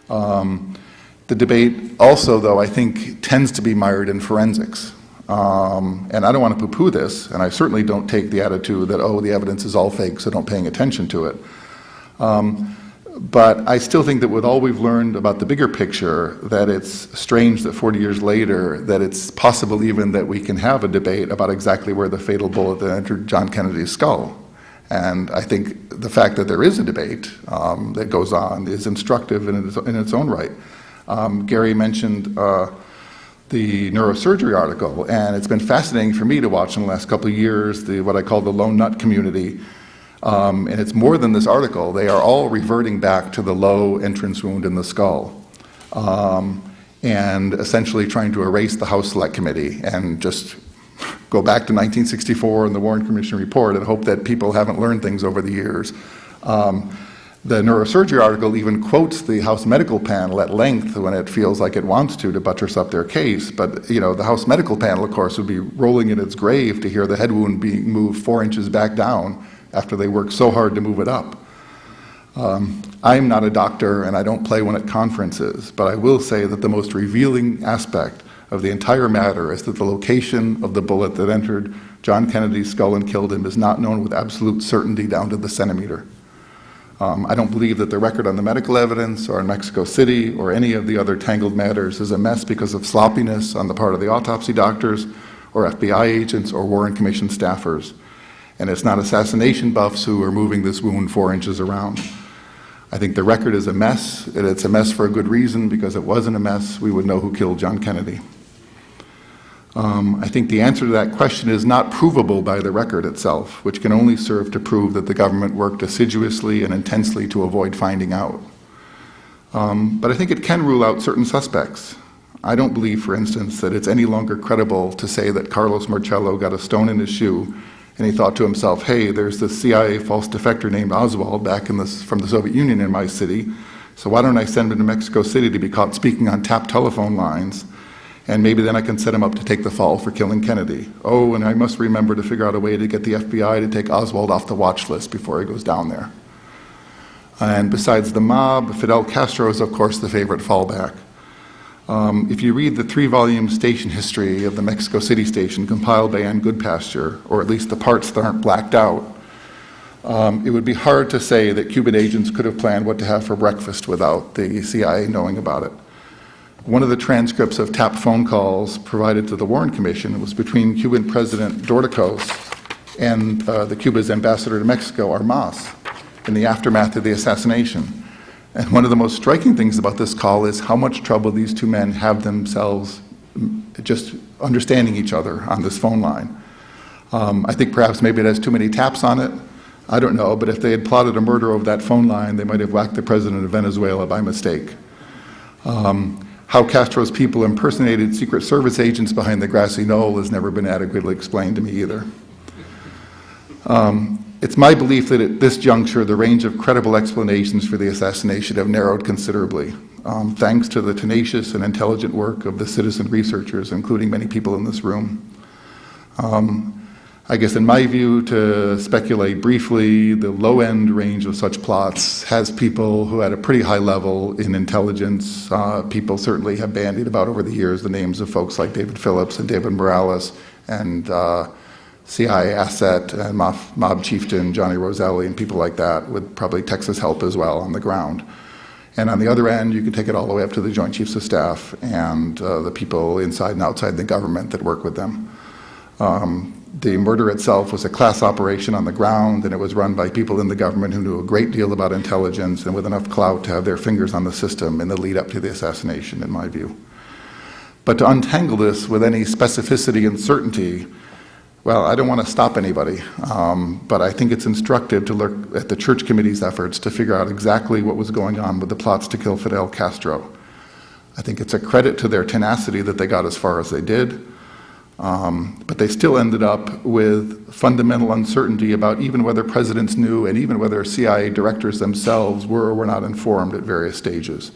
D: The debate also, though, I think tends to be mired in forensics. And I don't want to poo-poo this, and I certainly don't take the attitude that, oh, the evidence is all fake, so don't paying attention to it. But I still think that with all we've learned about the bigger picture, that it's strange that 40 years later, that it's possible even that we can have a debate about exactly where the fatal bullet that entered John Kennedy's skull. And I think the fact that there is a debate that goes on is instructive in its own right. Gary mentioned the neurosurgery article, and it's been fascinating for me to watch in the last couple of years what I call the lone nut community. And it's more than this article. They are all reverting back to the low entrance wound in the skull. and essentially trying to erase the House Select Committee and just go back to 1964 and the Warren Commission report and hope that people haven't learned things over the years. The neurosurgery article even quotes the House Medical Panel at length when it feels like it wants to buttress up their case. But, you know, the House Medical Panel, of course, would be rolling in its grave to hear the head wound being moved 4 inches back down after they worked so hard to move it up. I'm not a doctor and I don't play one at conferences, but I will say that the most revealing aspect of the entire matter is that the location of the bullet that entered John Kennedy's skull and killed him is not known with absolute certainty down to the centimeter. I don't believe that the record on the medical evidence or in Mexico City or any of the other tangled matters is a mess because of sloppiness on the part of the autopsy doctors or FBI agents or Warren Commission staffers. And it's not assassination buffs who are moving this wound 4 inches around. I think the record is a mess, and it's a mess for a good reason, because if it wasn't a mess, we would know who killed John Kennedy. I think the answer to that question is not provable by the record itself, which can only serve to prove that the government worked assiduously and intensely to avoid finding out. But I think it can rule out certain suspects. I don't believe, for instance, that it's any longer credible to say that Carlos Marcello got a stone in his shoe and he thought to himself, hey, there's this CIA false defector named Oswald back from the Soviet Union in my city, so why don't I send him to Mexico City to be caught speaking on tapped telephone lines, and maybe then I can set him up to take the fall for killing Kennedy. Oh, and I must remember to figure out a way to get the FBI to take Oswald off the watch list before he goes down there. And besides the mob, Fidel Castro is, of course, the favorite fallback. If you read the 3-volume station history of the Mexico City station compiled by Ann Goodpasture, or at least the parts that aren't blacked out, it would be hard to say that Cuban agents could have planned what to have for breakfast without the CIA knowing about it. One of the transcripts of tapped phone calls provided to the Warren Commission was between Cuban President Dorticos and the Cuba's ambassador to Mexico, Armas, in the aftermath of the assassination. And one of the most striking things about this call is how much trouble these two men have themselves just understanding each other on this phone line. I think perhaps maybe it has too many taps on it. I don't know, but if they had plotted a murder over that phone line, they might have whacked the president of Venezuela by mistake. How Castro's people impersonated Secret Service agents behind the grassy knoll has never been adequately explained to me either. It's my belief that at this juncture, the range of credible explanations for the assassination have narrowed considerably, thanks to the tenacious and intelligent work of the citizen researchers, including many people in this room. I guess in my view, to speculate briefly, the low-end range of such plots has people who had a pretty high level in intelligence. People certainly have bandied about over the years the names of folks like David Phillips and David Morales and CIA asset and mob chieftain Johnny Roselli and people like that, with probably Texas help as well on the ground. And on the other end, you can take it all the way up to the Joint Chiefs of Staff and the people inside and outside the government that work with them. The murder itself was a class operation on the ground, and it was run by people in the government who knew a great deal about intelligence and with enough clout to have their fingers on the system in the lead up to the assassination, in my view. But to untangle this with any specificity and certainty, well, I don't want to stop anybody, but I think it's instructive to look at the church committee's efforts to figure out exactly what was going on with the plots to kill Fidel Castro. I think it's a credit to their tenacity that they got as far as they did. But they still ended up with fundamental uncertainty about even whether presidents knew and even whether CIA directors themselves were or were not informed at various stages.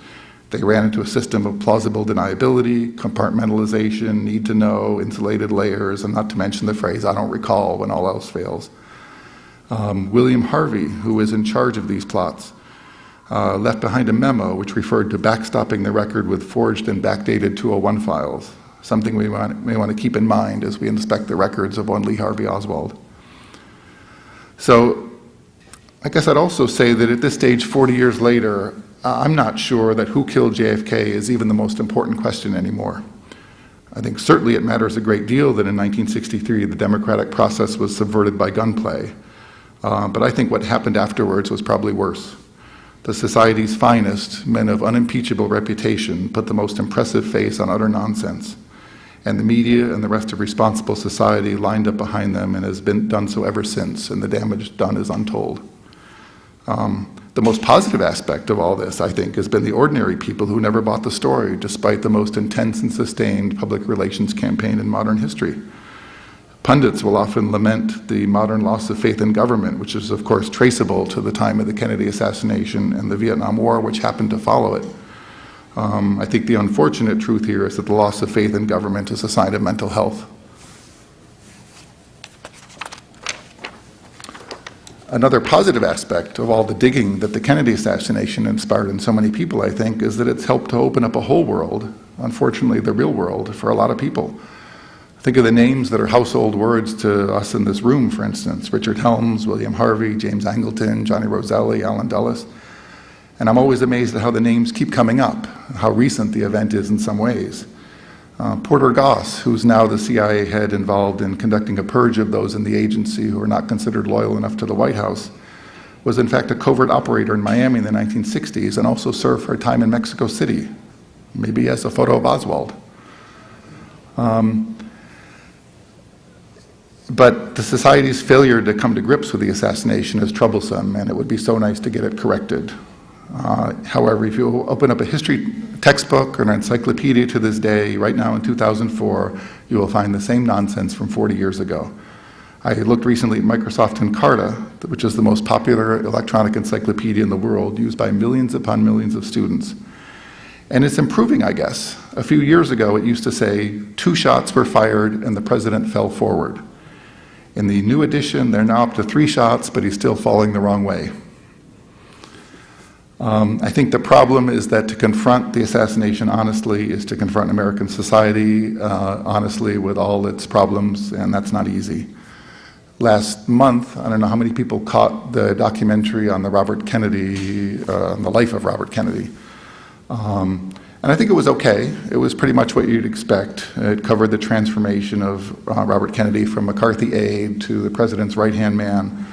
D: They ran into a system of plausible deniability, compartmentalization, need to know, insulated layers, and not to mention the phrase, I don't recall, when all else fails. William Harvey, who was in charge of these plots, left behind a memo which referred to backstopping the record with forged and backdated 201 files. Something we may want to keep in mind as we inspect the records of one Lee Harvey Oswald. So I guess I'd also say that at this stage, 40 years later, I'm not sure that who killed JFK is even the most important question anymore. I think certainly it matters a great deal that in 1963 the democratic process was subverted by gunplay. But I think what happened afterwards was probably worse. The society's finest, men of unimpeachable reputation, put the most impressive face on utter nonsense. And the media and the rest of responsible society lined up behind them and has been done so ever since, and the damage done is untold. The most positive aspect of all this, I think, has been the ordinary people who never bought the story, despite the most intense and sustained public relations campaign in modern history. Pundits will often lament the modern loss of faith in government, which is, of course, traceable to the time of the Kennedy assassination and the Vietnam War, which happened to follow it. I think the unfortunate truth here is that the loss of faith in government is a sign of mental health. Another positive aspect of all the digging that the Kennedy assassination inspired in so many people, I think, is that it's helped to open up a whole world, unfortunately the real world, for a lot of people. Think of the names that are household words to us in this room, for instance: Richard Helms, William Harvey, James Angleton, Johnny Roselli, Allen Dulles. And I'm always amazed at how the names keep coming up, how recent the event is in some ways. Porter Goss, who's now the CIA head involved in conducting a purge of those in the agency who are not considered loyal enough to the White House, was in fact a covert operator in Miami in the 1960s and also served for a time in Mexico City. Maybe he has a photo of Oswald. But the society's failure to come to grips with the assassination is troublesome, and it would be so nice to get it corrected. However, if you open up a history textbook or an encyclopedia to this day, right now in 2004, you will find the same nonsense from 40 years ago. I looked recently at Microsoft Encarta, which is the most popular electronic encyclopedia in the world, used by millions upon millions of students. And it's improving, I guess. A few years ago, it used to say 2 shots were fired and the president fell forward. In the new edition, they're now up to 3 shots, but he's still falling the wrong way. I think the problem is that to confront the assassination honestly is to confront American society honestly with all its problems, and that's not easy. Last month, I don't know how many people caught the documentary on the Robert Kennedy, on the life of Robert Kennedy. And I think it was okay. It was pretty much what you'd expect. It covered the transformation of Robert Kennedy from McCarthy aide to the president's right-hand man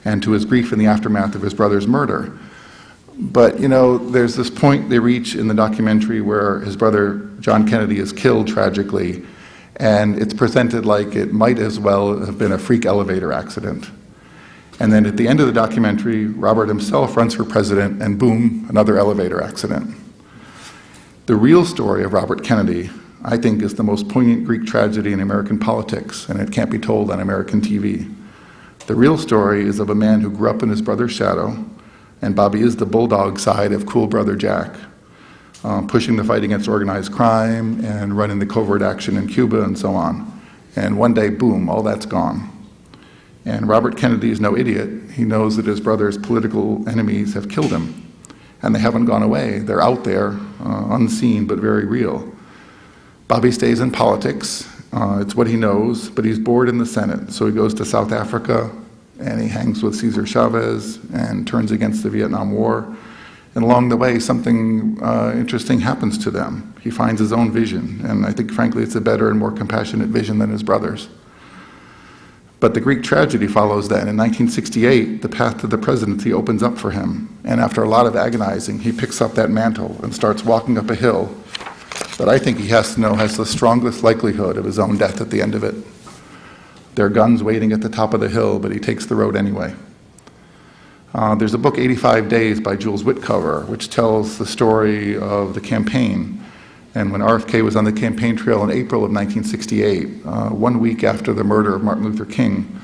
D: and to his grief in the aftermath of his brother's murder. But, you know, there's this point they reach in the documentary where his brother John Kennedy is killed tragically, and it's presented like it might as well have been a freak elevator accident. And then at the end of the documentary, Robert himself runs for president, and boom, another elevator accident. The real story of Robert Kennedy, I think, is the most poignant Greek tragedy in American politics, and it can't be told on American TV. The real story is of a man who grew up in his brother's shadow, and Bobby is the bulldog side of cool brother Jack, pushing the fight against organized crime and running the covert action in Cuba and so on. And one day, boom, all that's gone. And Robert Kennedy is no idiot. He knows that his brother's political enemies have killed him. And they haven't gone away. They're out there, unseen but very real. Bobby stays in politics. It's what he knows, but he's bored in the Senate. So he goes to South Africa, and he hangs with Cesar Chavez and turns against the Vietnam War. And along the way, something interesting happens to them. He finds his own vision, and I think, frankly, it's a better and more compassionate vision than his brother's. But the Greek tragedy follows that. In 1968, the path to the presidency opens up for him, and after a lot of agonizing, he picks up that mantle and starts walking up a hill that I think he has to know has the strongest likelihood of his own death at the end of it. There are guns waiting at the top of the hill, but he takes the road anyway. There's a book, 85 Days, by Jules Witcover, which tells the story of the campaign. And when RFK was on the campaign trail in April of 1968, 1 week after the murder of Martin Luther King,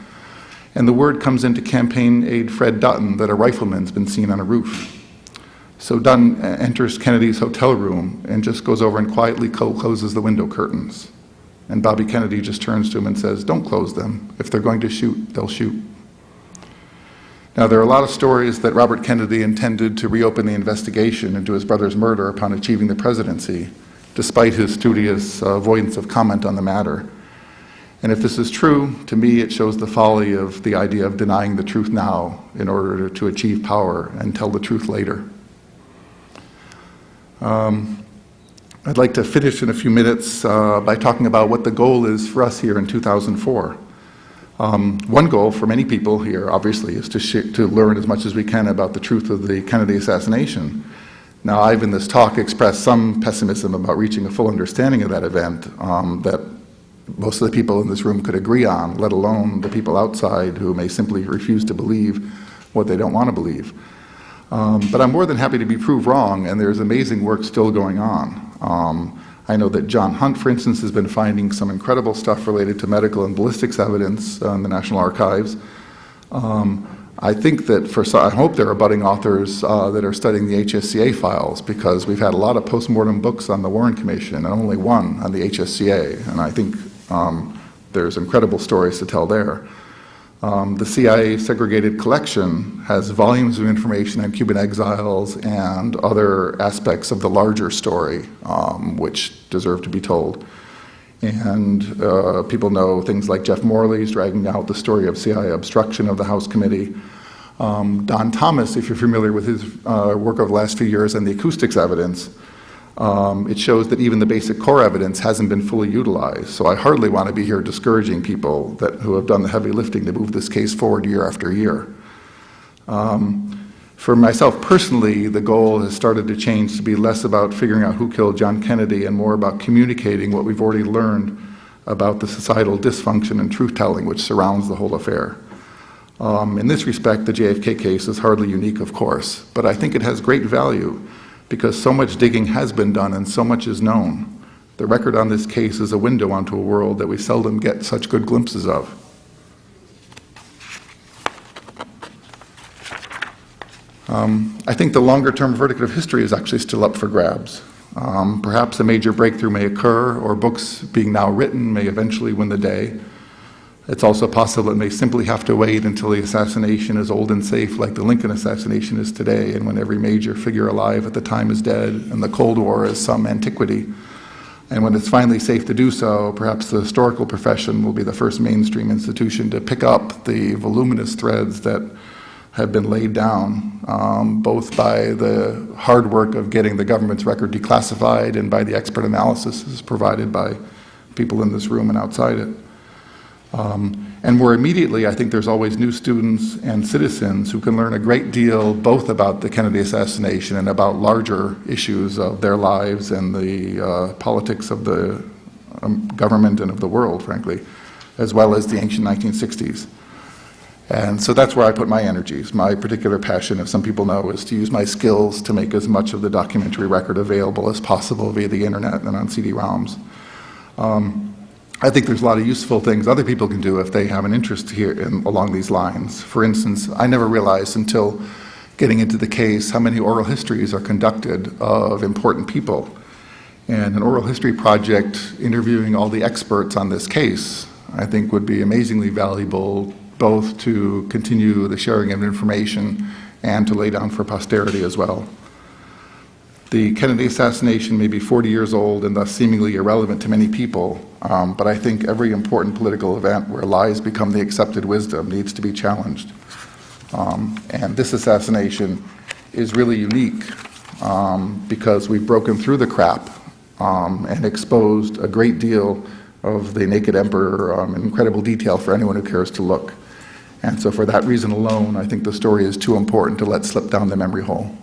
D: and the word comes into campaign aide Fred Dutton that a rifleman's been seen on a roof. So Dutton enters Kennedy's hotel room and just goes over and quietly closes the window curtains. And Bobby Kennedy just turns to him and says, "Don't close them. If they're going to shoot, they'll shoot." Now, there are a lot of stories that Robert Kennedy intended to reopen the investigation into his brother's murder upon achieving the presidency, despite his studious avoidance of comment on the matter. And if this is true, to me it shows the folly of the idea of denying the truth now in order to achieve power and tell the truth later. I'd like to finish in a few minutes by talking about what the goal is for us here in 2004. One goal for many people here, obviously, is to learn as much as we can about the truth of the Kennedy assassination. Now, I've in this talk expressed some pessimism about reaching a full understanding of that event that most of the people in this room could agree on, let alone the people outside who may simply refuse to believe what they don't want to believe. But I'm more than happy to be proved wrong, and there's amazing work still going on. I know that John Hunt, for instance, has been finding some incredible stuff related to medical and ballistics evidence in the National Archives. I think that I hope there are budding authors that are studying the HSCA files, because we've had a lot of postmortem books on the Warren Commission and only one on the HSCA, and I think there's incredible stories to tell there. The CIA segregated collection has volumes of information on Cuban exiles and other aspects of the larger story, which deserve to be told. And people know things like Jeff Morley's dragging out the story of CIA obstruction of the House Committee. Don Thomas, if you're familiar with his work of the last few years and the acoustics evidence, it shows that even the basic core evidence hasn't been fully utilized. So I hardly want to be here discouraging people who have done the heavy lifting to move this case forward year after year. For myself personally, the goal has started to change to be less about figuring out who killed John Kennedy and more about communicating what we've already learned about the societal dysfunction and truth-telling which surrounds the whole affair. In this respect, the JFK case is hardly unique, of course, but I think it has great value because so much digging has been done and so much is known. The record on this case is a window onto a world that we seldom get such good glimpses of. I think the longer-term verdict of history is actually still up for grabs. Perhaps a major breakthrough may occur, or books being now written may eventually win the day. It's also possible it may simply have to wait until the assassination is old and safe, like the Lincoln assassination is today, and when every major figure alive at the time is dead, and the Cold War is some antiquity. And when it's finally safe to do so, perhaps the historical profession will be the first mainstream institution to pick up the voluminous threads that have been laid down, both by the hard work of getting the government's record declassified and by the expert analysis provided by people in this room and outside it. And more immediately, I think there's always new students and citizens who can learn a great deal both about the Kennedy assassination and about larger issues of their lives and the politics of the government and of the world, frankly, as well as the ancient 1960s. And so that's where I put my energies. My particular passion, as some people know, is to use my skills to make as much of the documentary record available as possible via the internet and on CD-ROMs. I think there's a lot of useful things other people can do if they have an interest here along these lines. For instance, I never realized until getting into the case how many oral histories are conducted of important people. And an oral history project interviewing all the experts on this case, I think, would be amazingly valuable, both to continue the sharing of information and to lay down for posterity as well. The Kennedy assassination may be 40 years old and thus seemingly irrelevant to many people, but I think every important political event where lies become the accepted wisdom needs to be challenged. And this assassination is really unique because we've broken through the crap and exposed a great deal of the naked emperor in incredible detail for anyone who cares to look. And so for that reason alone, I think the story is too important to let slip down the memory hole.